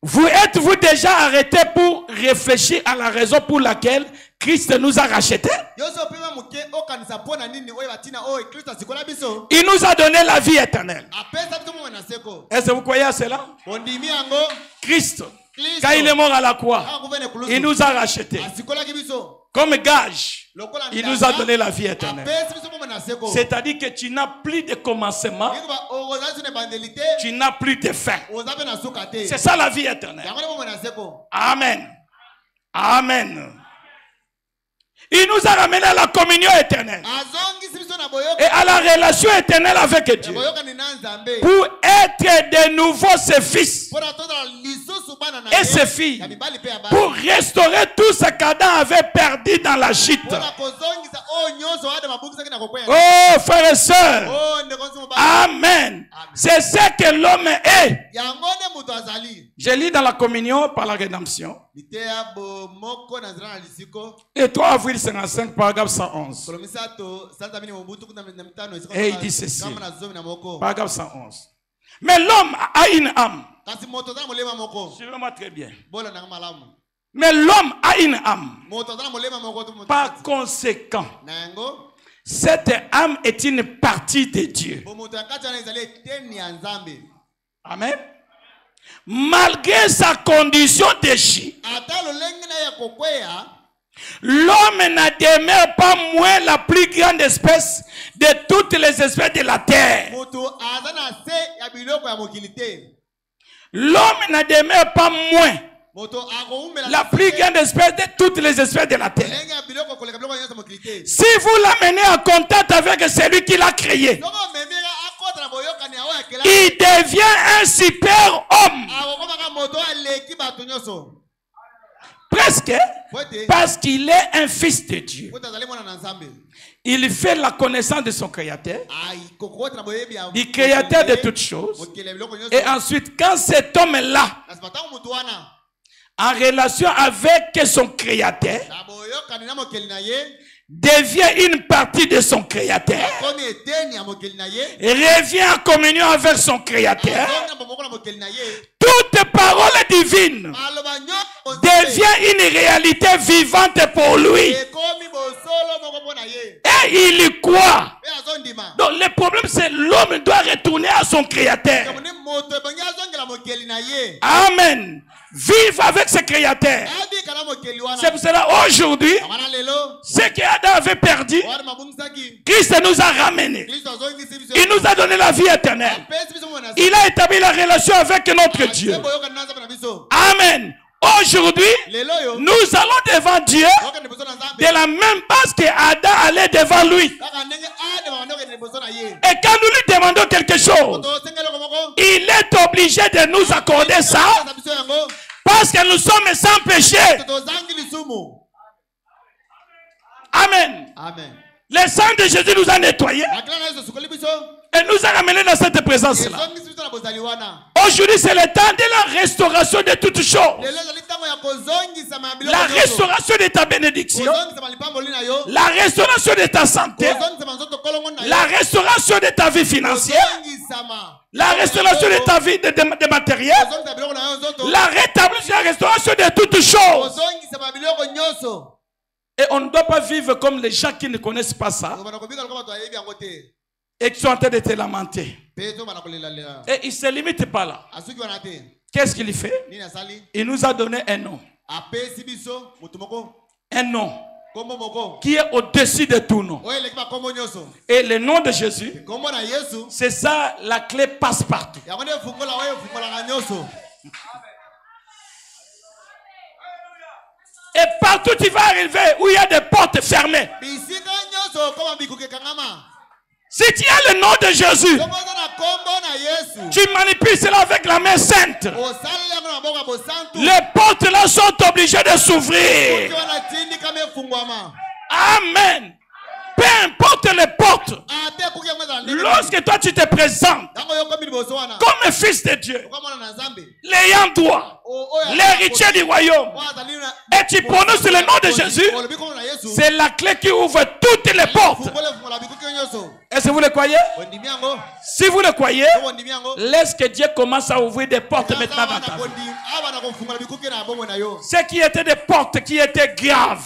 Vous êtes-vous déjà arrêté pour réfléchir à la raison pour laquelle Christ nous a rachetés? Il nous a donné la vie éternelle. Est-ce que vous croyez à cela? Christ, quand il est mort à la croix, il nous a rachetés. Comme gage, il nous a donné la vie éternelle. C'est-à-dire que tu n'as plus de commencement, tu n'as plus de fin. C'est ça la vie éternelle. Amen. Amen. Il nous a ramené à la communion éternelle et à la relation éternelle avec Dieu pour être de nouveau ses fils et ses filles, pour restaurer tout ce qu'Adam avait perdu dans la chute. Oh frères et sœurs, amen. C'est ce que l'homme est. Je lis dans la communion par la rédemption. Et 3 avril 55, paragraphe 111. Et il dit ceci, paragraphe 111. Mais l'homme a une âme. Suivez-moi très bien. Mais l'homme a une âme. Par conséquent, cette âme est une partie de Dieu. Amen. Malgré sa condition déchue, l'homme n'en demeure pas moins la plus grande espèce de toutes les espèces de la terre. L'homme n'en demeure pas moins la plus grande espèce de toutes les espèces de la terre. Si vous l'amenez en contact avec celui qui l'a créé, il devient un super homme. Presque, parce qu'il est un fils de Dieu. Il fait la connaissance de son créateur, du créateur de toutes choses. Et ensuite, quand cet homme-là, en relation avec son créateur, devient une partie de son créateur, revient en communion avec son créateur, toute parole divine devient une réalité vivante pour lui. Et il y croit. Donc le problème, c'est l'homme doit retourner à son créateur. Amen. Vivre avec ce créateur. C'est pour cela aujourd'hui, ce qu'Adam avait perdu, Christ nous a ramené. Il nous a donné la vie éternelle. Il a établi la relation avec notre Dieu. Amen. Aujourd'hui, nous allons devant Dieu de la même base que Adam allait devant lui. Et quand nous lui demandons quelque chose, il est obligé de nous accorder ça parce que nous sommes sans péché. Amen. Amen. Le sang de Jésus nous a nettoyés et nous a ramenés dans cette présence-là. Aujourd'hui, c'est le temps de la restauration de toutes choses. La restauration de ta bénédiction. La restauration de ta santé. La restauration de ta vie financière. La restauration de ta vie de matériel. La restauration de toutes choses. Et on ne doit pas vivre comme les gens qui ne connaissent pas ça et qui sont en train de te lamenter. Et il ne se limite pas là. Qu'est-ce qu'il fait? Il nous a donné un nom. Un nom qui est au-dessus de tout nom. Et le nom de Jésus, c'est ça, la clé passe partout. Et partout tu vas arriver où il y a des portes fermées. Si tu as le nom de Jésus, tu manipules cela avec la main sainte. Les portes là sont obligées de s'ouvrir. Amen. Peu importe les portes, lorsque toi tu te présentes comme un fils de Dieu, l'ayant droit, l'héritier du royaume, et tu prononces le nom de Jésus, c'est la clé qui ouvre toutes les portes. Est-ce que vous le croyez? Si vous le croyez, laisse que Dieu commence à ouvrir des portes maintenant dans ta vie. Ce qui étaient des portes qui étaient graves.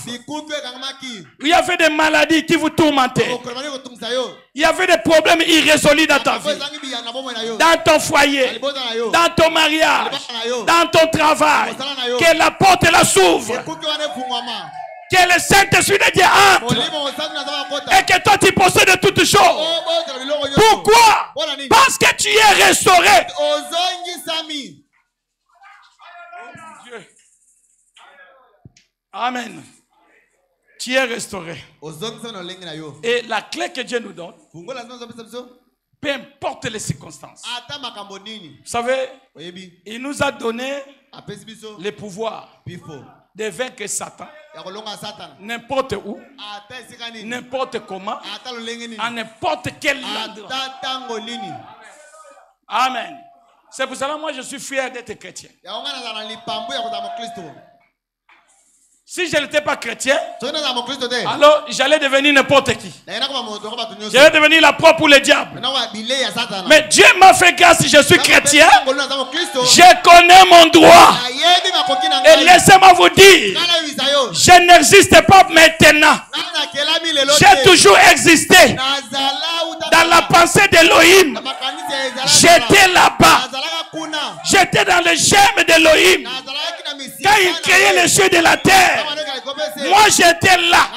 Il y avait des maladies qui vous tourmentaient. Il y avait des problèmes irrésolus dans ta vie. Dans ton foyer. Dans ton mariage. Dans ton travail. Que la porte là s'ouvre. Que le Saint-Esprit de Dieu entre. Et que toi tu possèdes de toutes choses. Pourquoi? Parce que tu es restauré. Amen. Tu es restauré. Et la clé que Dieu nous donne, peu importe les circonstances. Vous savez, il nous a donné le pouvoir de vaincre Satan. N'importe où, n'importe comment, à n'importe quel endroit. Amen. C'est pour cela que moi je suis fier d'être chrétien. Si je n'étais pas chrétien, alors j'allais devenir n'importe qui. J'allais devenir la proie pour le diable. Mais Dieu m'a fait grâce si je suis chrétien. Je connais mon droit. Et laissez-moi vous dire, je n'existe pas maintenant. J'ai toujours existé dans la pensée d'Elohim. J'étais là-bas. J'étais dans le germe d'Elohim. Quand il créait les cieux de la terre, moi j'étais là.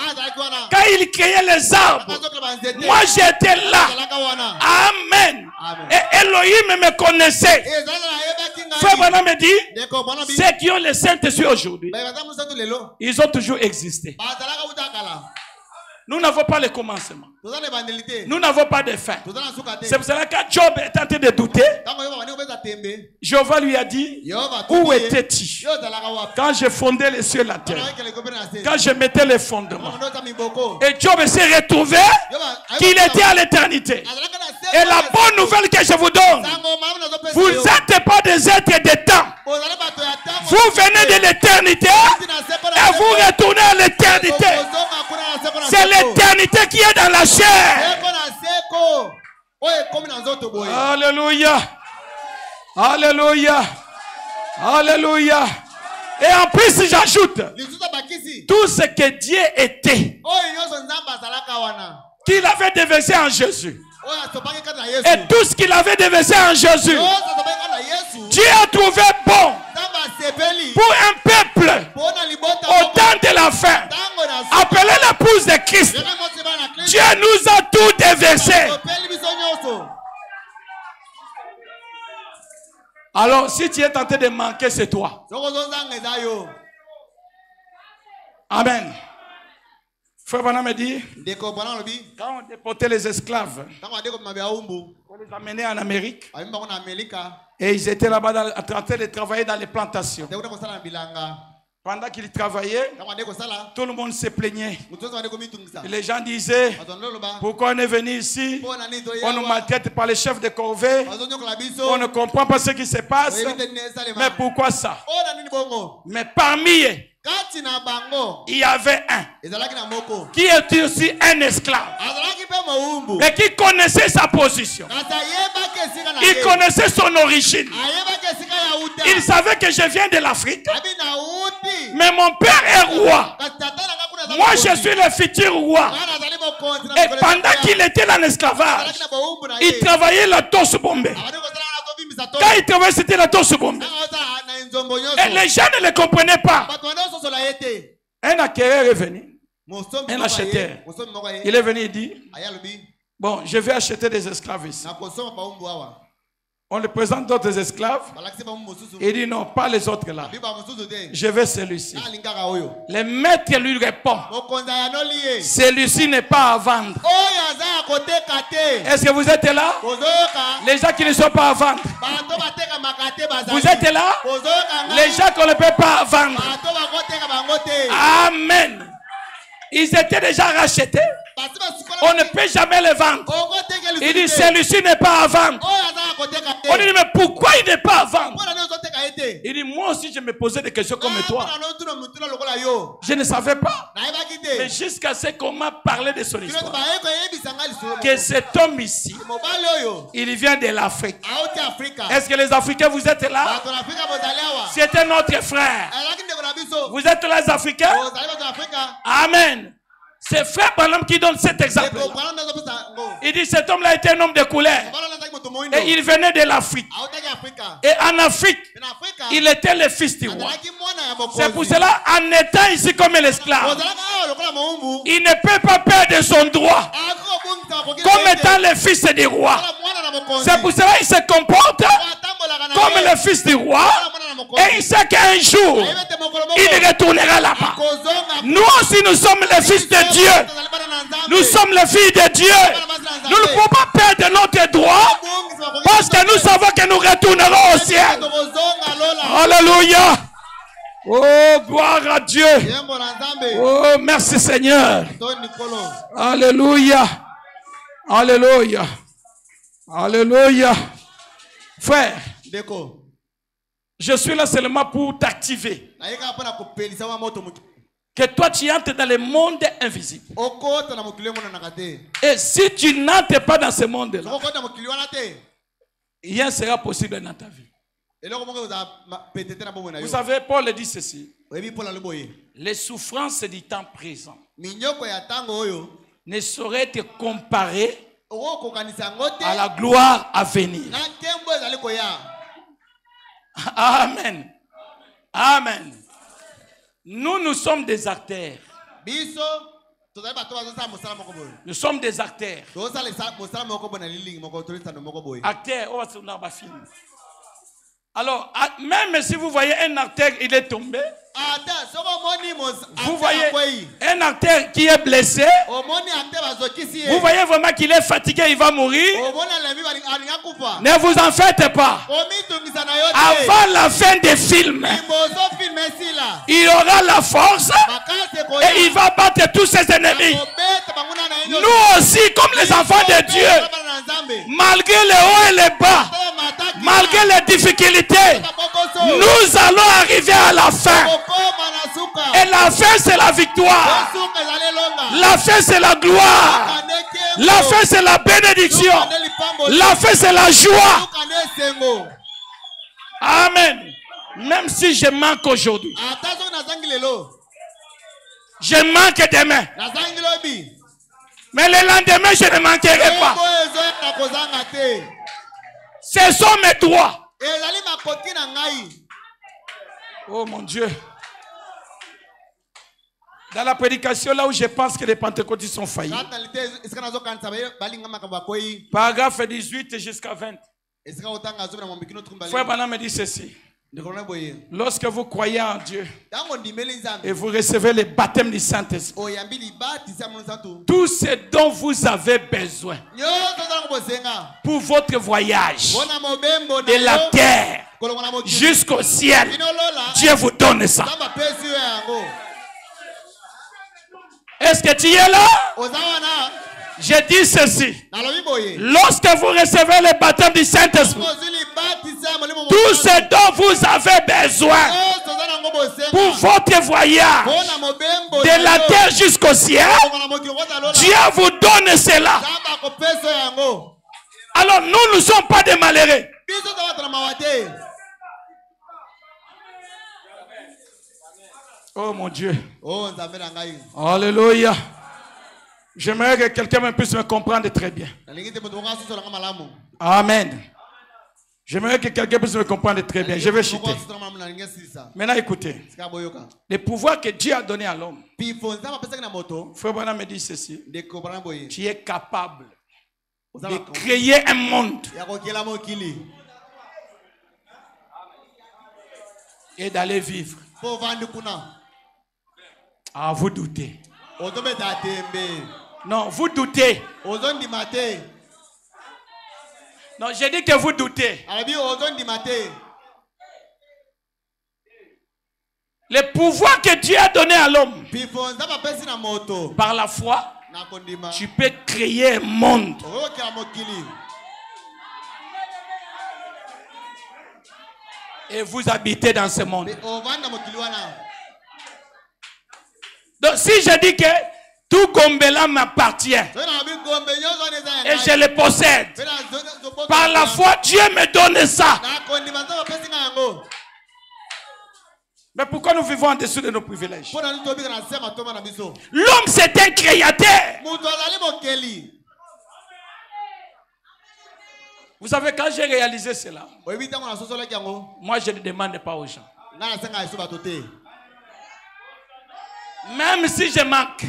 Quand il créait les arbres, moi j'étais là. Amen. Et Elohim me connaissait. Frère Branham me dit, ceux qui ont le Saint-Esprit aujourd'hui, ils ont toujours existé. Nous n'avons pas le commencement. Nous n'avons pas de fin. C'est pour cela que quand Job est en train de douter, Jéhovah lui a dit, où étais-tu quand je fondais les cieux et la terre, quand je mettais les fondements? Et Job s'est retrouvé qu'il était à l'éternité. Et la bonne nouvelle que je vous donne, vous n'êtes pas des êtres de temps. Vous venez de l'éternité et vous retournez à l'éternité. C'est l'éternité qui est dans la chair. Alléluia. Alléluia. Alléluia. Et en plus, j'ajoute tout ce que Dieu était, qu'il avait déversé en Jésus. Et tout ce qu'il avait déversé en Jésus, Dieu a trouvé bon pour un peuple au temps de la fin, appelé l'épouse de Christ. Dieu nous a tout déversé. Alors, si tu es tenté de manquer, c'est toi. Amen. Frère Branham me dit, quand on déportait les esclaves, on les amenait en Amérique, et ils étaient là-bas en train de travailler dans les plantations. Pendant qu'ils travaillaient, tout le monde se plaignait. Et les gens disaient, pourquoi on est venu ici? On nous maltraite par les chefs de corvée. On ne comprend pas ce qui se passe. Mais pourquoi ça? Mais parmi eux, il y avait un qui était aussi un esclave et qui connaissait sa position. Il connaissait son origine. Il savait que je viens de l'Afrique, mais mon père est roi. Moi je suis le futur roi. Et pendant qu'il était en esclavage, il travaillait la torse bombée. Quand il travaillait, c'était la torse bombée. Et les gens ne le comprenaient pas. Un acquéreur est venu, un acheteur. Il est venu et dit, bon, je vais acheter des esclaves ici. On lui présente d'autres esclaves. Il dit non, pas les autres là. Je veux celui-ci. Le maître lui répond, celui-ci n'est pas à vendre. Est-ce que vous êtes là? Les gens qui ne sont pas à vendre. Vous êtes là? Les gens qu'on ne peut pas vendre. Amen. Ils étaient déjà rachetés. On ne peut jamais les vendre. Il dit celui-ci n'est pas à vendre. On dit mais pourquoi il n'est pas à vendre? Il dit, moi aussi je me posais des questions comme toi. Je ne savais pas. Mais jusqu'à ce qu'on m'a parlé de son histoire. Que cet homme ici, il vient de l'Afrique. Est-ce que les Africains, vous êtes là? C'était notre frère. Vous êtes là, les Africains? Amen. C'est frère Branham qui donne cet exemple. Il dit cet homme-là était un homme de couleur. Et il venait de l'Afrique. Et en Afrique, il était le fils du roi. C'est pour cela, en étant ici comme l'esclave, il ne peut pas perdre son droit comme étant le fils du roi. C'est pour cela qu'il se comporte comme le fils du roi. Et il sait qu'un jour, il retournera là-bas. Nous aussi, nous sommes les fils de Dieu. Nous sommes les filles de Dieu. Nous ne pouvons pas perdre notre droit parce que nous savons que nous retournerons au ciel. Alléluia. Oh, gloire à Dieu. Oh, merci Seigneur. Alléluia. Alléluia. Alléluia. Frère, je suis là seulement pour t'activer. Que toi tu entres dans le monde invisible. Et si tu n'entres pas dans ce monde-là, rien sera possible dans ta vie. Vous savez, Paul dit ceci. Les souffrances du temps présent ne sauraient être comparées à la gloire à venir. Amen. Amen. Nous sommes des acteurs. Nous sommes des acteurs. Acteurs, on va se faire un film. Alors, même si vous voyez un acteur, il est tombé. Vous voyez un acteur qui est blessé. Vous voyez vraiment qu'il est fatigué, il va mourir. Ne vous en faites pas. Avant la fin des films, il aura la force et il va battre tous ses ennemis. Nous aussi, comme les enfants de Dieu, malgré les hauts et les bas, malgré les difficultés, nous allons arriver à la fin. Et la fin, c'est la victoire. La fin, c'est la gloire. La fin, c'est la bénédiction. La fin, c'est la joie. Amen. Même si je manque aujourd'hui, je manque demain, mais le lendemain, je ne manquerai pas. Ce sont mes droits. Oh mon Dieu. Dans la prédication, là où je pense que les pentecôtistes sont faillis. Paragraphe 18 jusqu'à 20. Frère Branham me dit ceci. Lorsque vous croyez en Dieu et vous recevez le baptême du Saint-Esprit, tout ce dont vous avez besoin pour votre voyage de la terre jusqu'au ciel, Dieu vous donne ça. Est-ce que tu es là? Je dis ceci. Lorsque vous recevez le baptême du Saint-Esprit, tout ce dont vous avez besoin pour votre voyage de la terre jusqu'au ciel, Dieu vous donne cela. Alors nous ne sommes pas des malheureux. Oh mon Dieu. Alléluia. J'aimerais que quelqu'un puisse me comprendre très bien. Amen. J'aimerais que quelqu'un puisse me comprendre très bien. Je vais chuter. Maintenant écoutez. Le pouvoir que Dieu a donné à l'homme. Frère Branham me dit ceci. Tu es capable de créer un monde et d'aller vivre. Ah, vous doutez. Non, vous doutez. Non, j'ai dit que vous doutez. Le pouvoir que Dieu a donné à l'homme, par la foi, tu peux créer un monde. Et vous habitez dans ce monde. Donc si je dis que tout Gombela m'appartient et je le possède, par la foi, Dieu me donne ça. Mais pourquoi nous vivons en dessous de nos privilèges? L'homme, c'est un créateur. Vous savez, quand j'ai réalisé cela, moi je ne demande pas aux gens. Même si je manque,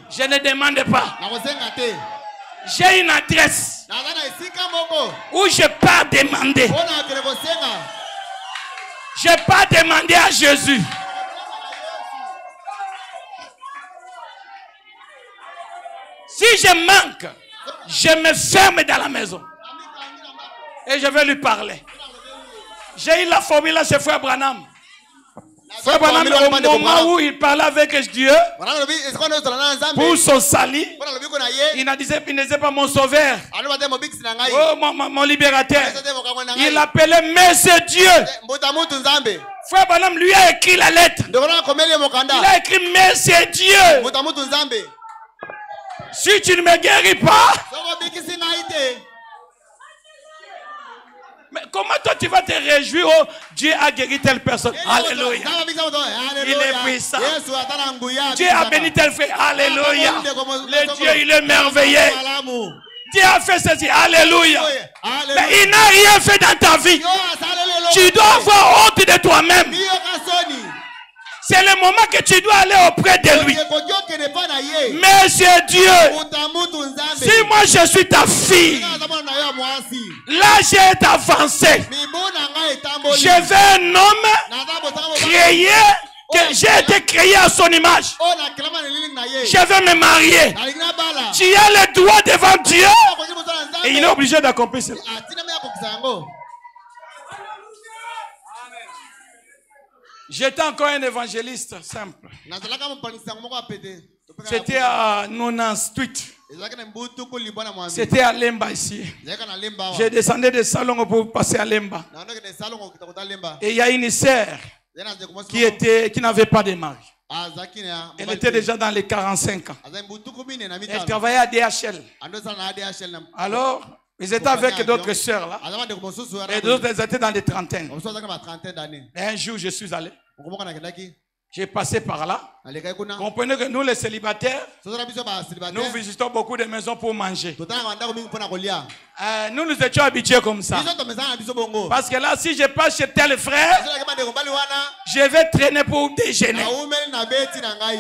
je ne demande pas. J'ai une adresse où je peux demander. Je n'ai pas demandé à Jésus. Si je manque, je me ferme dans la maison. Et je vais lui parler. J'ai eu la formule à ce frère Branham. Frère Branham, au moment où il parlait avec Dieu pour son salut, il ne disait pas mon sauveur, oh, mon libérateur. Il appelait Monsieur Dieu. Frère Branham lui a écrit la lettre. Il a écrit Monsieur Dieu. Si tu ne me guéris pas, mais comment toi tu vas te réjouir? Oh, Dieu a guéri telle personne. Alléluia. Il est puissant. Dieu a béni tel frère. Alléluia. Le Dieu, il est merveilleux. Dieu a fait ceci. Alléluia. Mais il n'a rien fait dans ta vie. Tu dois avoir honte de toi-même. C'est le moment que tu dois aller auprès de lui. Monsieur Dieu, si moi je suis ta fille, l'âge est avancé. Je veux un homme créé, que j'ai été créé à son image. Je veux me marier. Tu as le droit devant Dieu. Et il est obligé d'accomplir cela. J'étais encore un évangéliste simple. C'était à 98. C'était à Lemba ici. J'ai descendu des salons pour passer à Lemba. Et il y a une sœur qui n'avait pas de mari. Elle était déjà dans les 45 ans. Elle travaillait à DHL. Alors, ils étaient avec d'autres sœurs là. Et d'autres, elles étaient dans les trentaines. Et un jour, je suis allé. J'ai passé par là. Comprenez que nous, les célibataires, nous visitons beaucoup de maisons pour manger. Nous étions habitués comme ça. Parce que là, si je passe chez tel frère, je vais traîner pour déjeuner.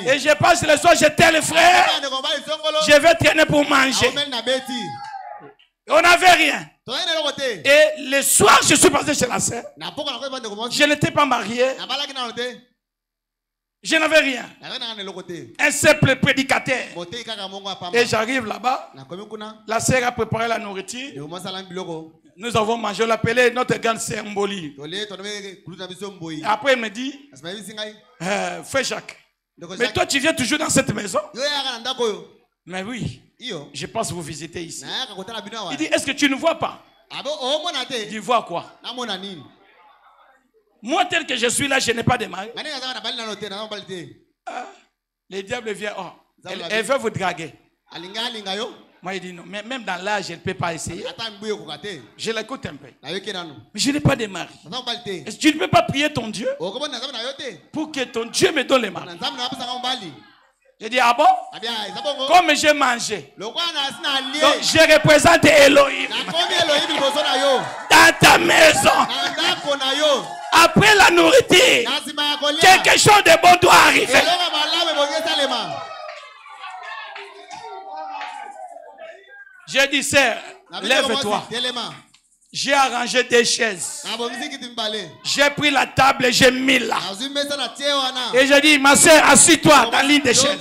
Et je passe le soir chez tel frère, je vais traîner pour manger. On n'avait rien. Et le soir, je suis passé chez la sœur. Je n'étais pas marié. Je n'avais rien. Un simple prédicateur. Et j'arrive là-bas. La sœur a préparé la nourriture. Nous avons mangé. On l'appelait notre grande sœur Mboli. Après, il me dit, frère Jacques, mais toi, tu viens toujours dans cette maison? Mais oui. Je pense vous visiter ici. Il dit, est-ce que tu ne vois pas? Il dit, vois quoi? Moi, tel que je suis là, je n'ai pas de mari. Le diable vient. Oh, elle veut vous draguer. Moi, il dit non. Mais même dans l'âge, elle ne peut pas essayer. Je l'écoute un peu. Mais je n'ai pas de mari. Est-ce que tu ne peux pas prier ton Dieu pour que ton Dieu me donne le mari? Je dis, ah bon? Comme j'ai mangé, donc je représente Elohim dans ta maison. Après la nourriture, quelque chose de bon doit arriver. J'ai dit, sœur, lève-toi. J'ai arrangé des chaises. J'ai pris la table et j'ai mis là. Et j'ai dit, ma soeur, assis-toi dans l'une des chaises.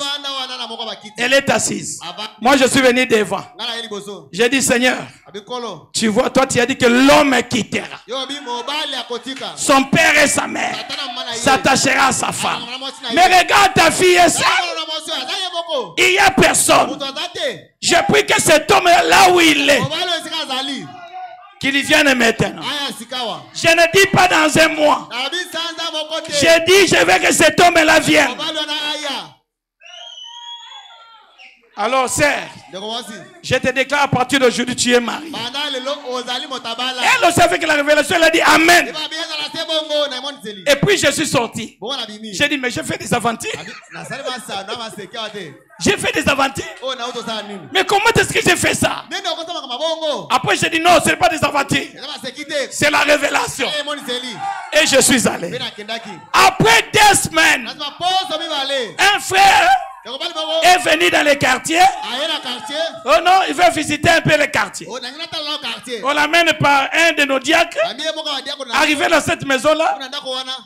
Elle est assise. Moi, je suis venu devant. J'ai dit, Seigneur, tu vois, toi, tu as dit que l'homme quittera son père et sa mère, s'attachera à sa femme. Mais regarde ta fille et ça. Il n'y a personne. Je prie que cet homme est là où il est. qu'il vienne maintenant. Je ne dis pas dans un mois. Je dis, je veux que cet homme-là vienne. Alors, sœur, je te déclare à partir d'aujourd'hui, tu es marié. Elle aussi, avec la révélation, elle a dit Amen. Et puis, je suis sorti. J'ai dit, mais j'ai fait des aventures. J'ai fait des aventures. Mais comment est-ce que j'ai fait ça? Après, j'ai dit, non, ce n'est pas des aventures. C'est la révélation. Et je suis allé. Après 2 semaines, un frère est venu dans les quartiers. Oh non, il veut visiter un peu les quartiers. On l'amène par un de nos diacres. Arrivé dans cette maison-là,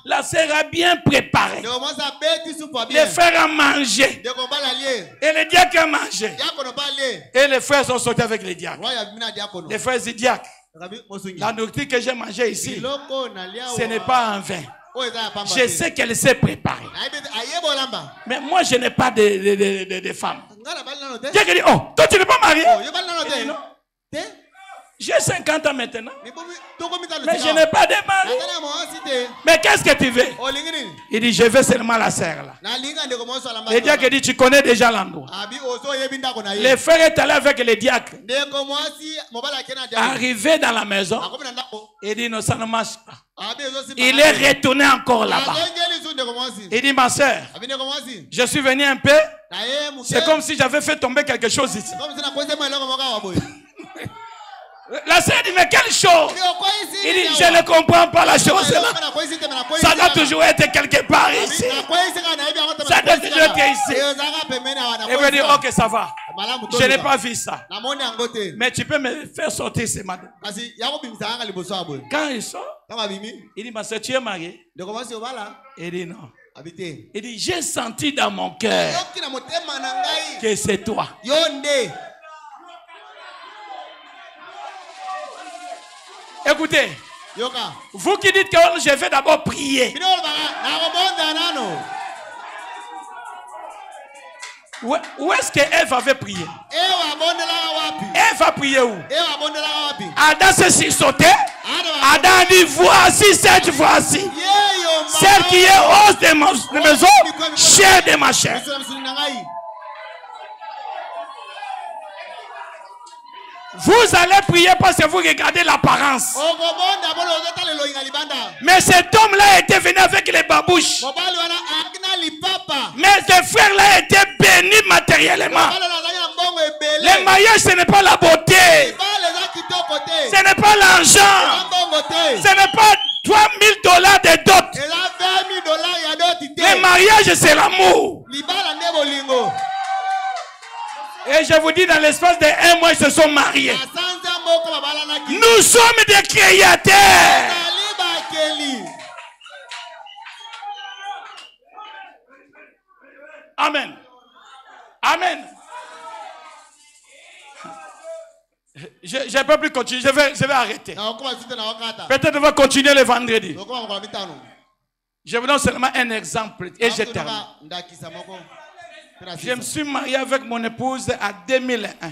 la sœur a bien préparé. Les frères ont mangé. Et les diacres ont mangé. Et les frères sont sortis avec les diacres. Les frères et diacres, la nourriture que j'ai mangée ici, ce n'est pas un vin. Je sais qu'elle s'est préparée. Mais moi, je n'ai pas de femme. Dieu dit, oh, toi tu n'es pas marié. Non. J'ai 50 ans maintenant. Mais je n'ai pas de mari. Mais qu'est-ce que tu veux? Il dit, je veux seulement la sœur là. Le diacre dit, tu connais déjà l'endroit. Les frères est allé avec les diacres. Arrivé dans la maison, il dit, non, ça ne marche pas. Il est retourné encore là-bas. Il dit, ma sœur, je suis venu un peu. C'est comme si j'avais fait tomber quelque chose ici. La sœur dit, mais quelle chose? Il dit, je ne comprends pas la chose là. Ça doit toujours être quelque part ici. Ça doit toujours être ici. Il veut dire, ok, ça va. Je n'ai pas vu ça. Mais tu peux me faire sortir ce matin. Quand il sort, il dit, ma sœur, tu es mariée? Il dit, non. Il dit, j'ai senti dans mon cœur que c'est toi. Écoutez, vous qui dites que je vais d'abord prier. Où est-ce qu'Ève avait prié? Ève a prié où? Adam s'est sursauté. Adam a dit, voici cette fois-ci. Celle qui est os de mes os, chair de ma chair. Vous allez prier parce que vous regardez l'apparence. Mais cet homme-là était venu avec les babouches. Mais ce frère-là était béni matériellement. Le mariage, ce n'est pas la beauté. Ce n'est pas l'argent. Ce n'est pas $3,000 de dot. Le mariage, c'est l'amour. Et je vous dis, dans l'espace de 1 mois, ils se sont mariés. Nous sommes des créateurs. Amen. Amen. Je ne peux plus continuer. Je vais arrêter. Peut-être on va continuer le vendredi. Je vous donne seulement un exemple et je termine. Je me suis marié avec mon épouse en 2001.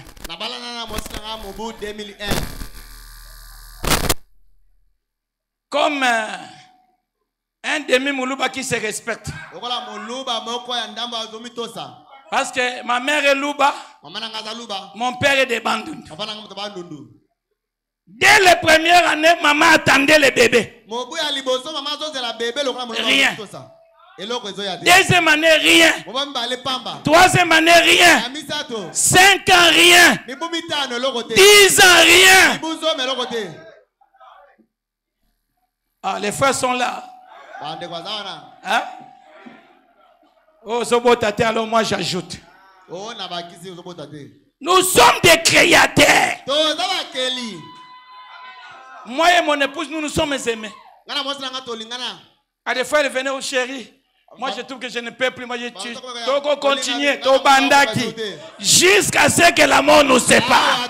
Comme un demi-moulouba qui se respecte. Parce que ma mère est louba, mon père est de Bandundu. Dès les premières années, maman attendait le bébé. Rien. Deuxième année, rien. Troisième année, rien. 5 ans, rien. 10 ans, rien. Ah, les frères sont là. Hein? Oh, Zobotate, alors moi j'ajoute. Nous sommes des créateurs. Moi et mon épouse, nous sommes aimés. À des fois, elle venait au chéri. Moi, je trouve que je ne peux plus. Moi, je tue. Donc, continuer. Jusqu'à ce que la mort nous sépare.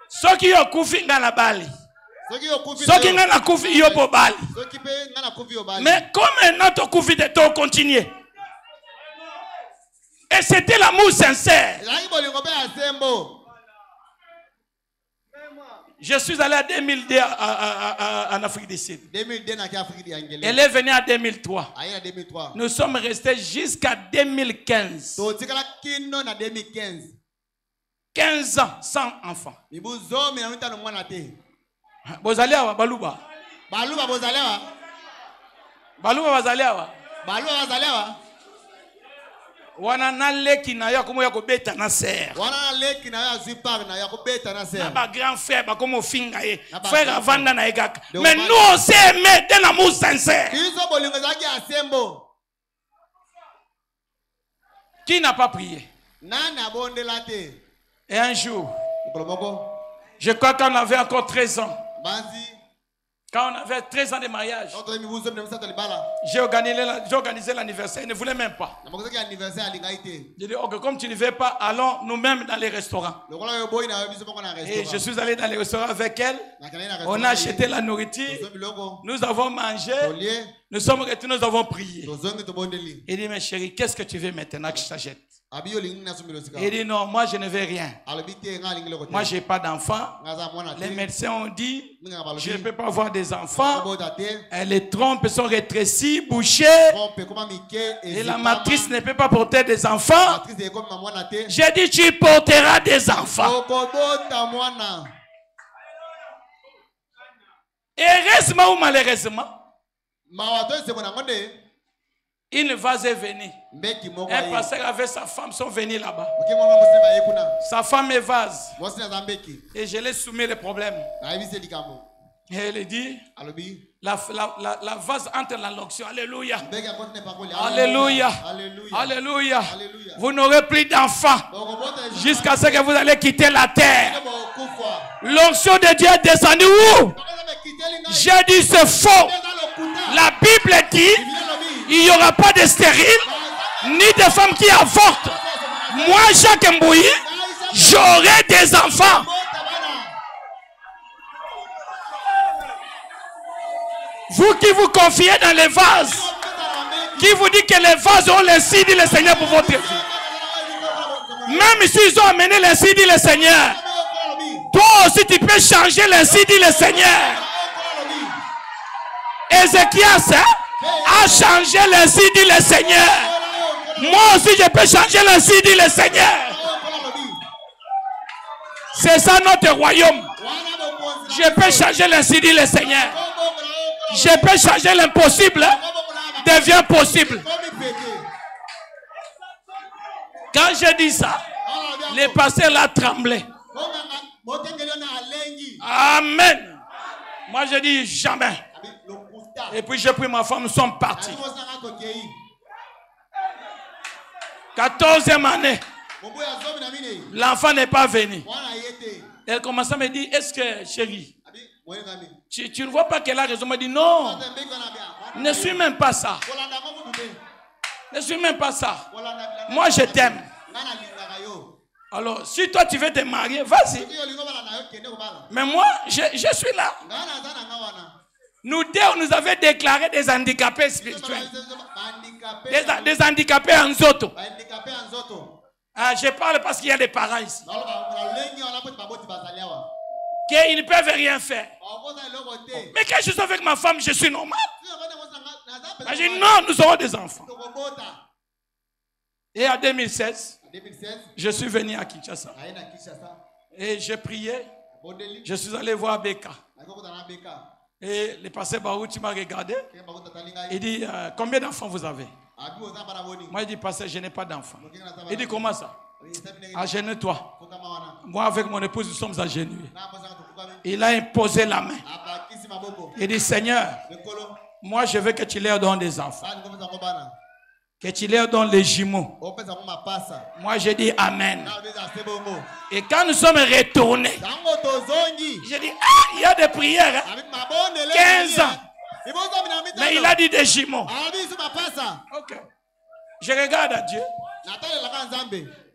Ceux qui ont couffé dans la balle. Ceux qui ont couffé, ils ont balle. Mais comme un autre couffé de temps, continuer. Et c'était l'amour sincère. Je suis allé à 2002 en Afrique du Sud. Elle est venue en 2003. Nous sommes restés jusqu'à 2015. 15 ans sans enfant. Bozaliawa, Baluba. Baluba Bozaliawa. Baluba Bozaliawa. Baluba Bozaliawa. Wana na leki na yo komo ya ko beta na ser. Wana na leki na yo azipar na ya ko beta na ser. Na ba grand frère ba komo finga ye. Frère avanda na egaka. Mais nous on s'est aimé d'un amour sincère. Kizo bolingo zaki asembo. Qui n'a pas prié? Nana bondela te. Et un jour, je crois qu'on avait encore 13 ans. Quand on avait 13 ans de mariage, j'ai organisé l'anniversaire. Il ne voulait même pas. J'ai dit, ok, comme tu ne veux pas, allons nous-mêmes dans les restaurants. Et je suis allé dans les restaurants avec elle. On a acheté la nourriture. Nous avons mangé. Nous sommes retenus, nous avons prié. Il dit, mais chérie, qu'est-ce que tu veux maintenant que je t'achète? Il dit, non, moi je ne veux rien. Moi je n'ai pas d'enfant. Les médecins ont dit, je ne peux pas avoir des enfants. Les trompes sont rétrécies, bouchées. Et la matrice ne peut pas porter des enfants. J'ai dit, tu porteras des enfants. Heureusement ou malheureusement, une vase est venue. Un pasteur avec sa femme sont venus là-bas. Sa femme est vase. Et je l'ai soumis le problème. Et elle dit, la vase entre dans l'onction. Alléluia. Alléluia. Alléluia. Vous n'aurez plus d'enfants jusqu'à ce que vous allez quitter la terre. L'onction de Dieu est descendue où? J'ai dit c'est faux. La Bible dit il n'y aura pas de stériles ni de femmes qui avortent. Moi, Jacques Mbouyi, j'aurai des enfants. Vous qui vous confiez dans les vases, qui vous dit que les vases ont l'insi dit le Seigneur pour votre vie. Même s'ils ont amené l'insi dit le Seigneur, toi aussi tu peux changer l'insi dit le Seigneur. Ézéchias a changé l'insi dit le Seigneur. Moi aussi je peux changer l'insi dit le Seigneur. C'est ça notre royaume. Je peux changer l'insi dit le Seigneur. Je peux changer l'impossible devient possible. Quand je dis ça, les pasteurs là tremblaient. Amen. Moi je dis jamais. Et puis j'ai pris ma femme, nous sommes partis. 14e année. L'enfant n'est pas venu. Elle commence à me dire, est-ce que chérie, tu ne vois pas qu'elle a raison? Elle me dit non, ne suis même pas ça. Ne suis même pas ça. Moi je t'aime. Alors si toi tu veux te marier, vas-y. Mais moi je suis là. Nous deux, on nous avait déclaré des handicapés spirituels. Des handicapés en zoto. Je parle parce qu'il y a des parents ici. Qu'ils ne peuvent rien faire. Mais quand je suis avec ma femme, je suis normal. Je dis non, nous aurons des enfants. Et en 2016, je suis venu à Kinshasa. Et j'ai prié. Je suis allé voir Beka. Et le pasteur Barouti m'a regardé. Il dit, combien d'enfants vous avez? Moi, il dit, pasteur, je n'ai pas d'enfants. Il dit, comment ça? Agenouille-toi. Moi, avec mon épouse, nous sommes agenouillés. Il a imposé la main. Il dit, Seigneur, moi, je veux que tu leur donnes des enfants. Que tu leur donnes les jumeaux. Moi, je dis Amen. Et quand nous sommes retournés, j'ai dit, ah, il y a des prières. 15 ans. Mais il a dit des jumeaux. Ok. Je regarde à Dieu.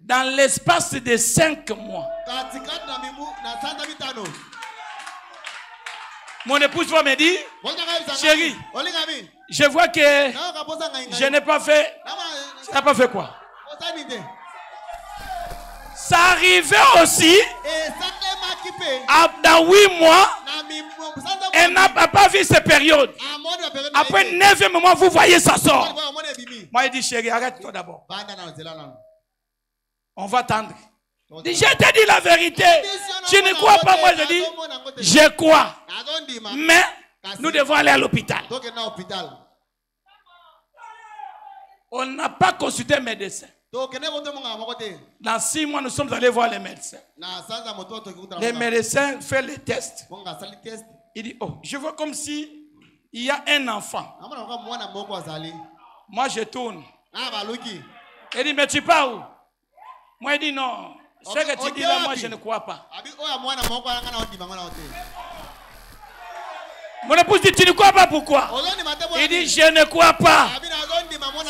Dans l'espace de 5 mois, mon épouse va me dire, chérie, je vois que je n'ai pas fait. Tu n'as pas fait quoi? Ça arrivait aussi dans 8 mois, elle n'a pas vu ces périodes. Après 9e mois, vous voyez ça sort. Moi, il dit, chérie, arrête-toi d'abord. On va attendre. Je te dis la vérité. Tu ne crois pas, moi je dis, je crois. Mais nous devons aller à l'hôpital. On n'a pas consulté un médecin. Dans 6 mois, nous sommes allés voir les médecins. Les médecins font les tests. Il dit, oh, je vois comme si il y a un enfant. Moi, je tourne. Il dit, mais tu pars où? Moi, il dit, non. Ce que tu dis là, moi, je ne crois pas. Mon épouse dit, tu ne crois pas, pourquoi? Il dit, je ne crois pas.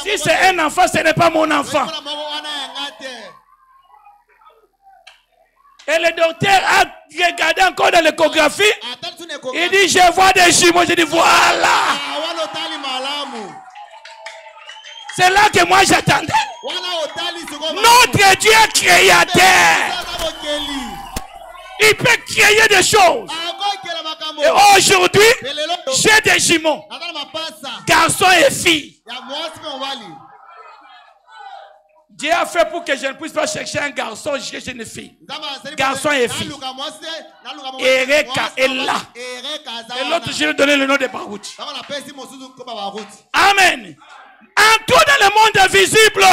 Si c'est un enfant, ce n'est pas mon enfant. Et le docteur a regardé encore dans l'échographie. Il dit, je vois des jumeaux. Je dis, voilà. C'est là que moi j'attendais. Notre Dieu créateur, il peut créer des choses. Et aujourd'hui, j'ai des jumeaux, garçons et filles. Dieu a fait pour que je ne puisse pas chercher un garçon, je cherche une fille. Garçon et fille. Ereka est là. Et l'autre, je lui ai donné le nom de Baruch. Amen. En tout dans le monde invisible.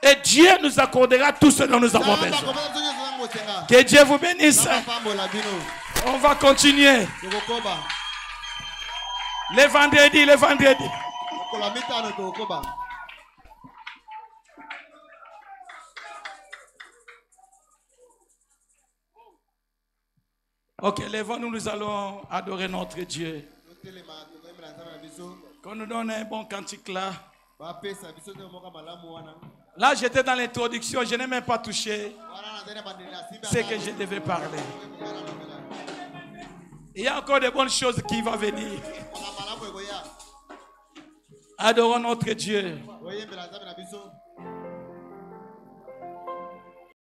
Et Dieu nous accordera tout ce dont nous avons besoin. Que Dieu vous bénisse. On va continuer. Le vendredi. Ok, lèvons-nous, nous allons adorer notre Dieu. Qu'on nous donne un bon cantique là. Là, j'étais dans l'introduction, je n'ai même pas touché ce que je devais parler. Il y a encore de bonnes choses qui vont venir. Adorons notre Dieu.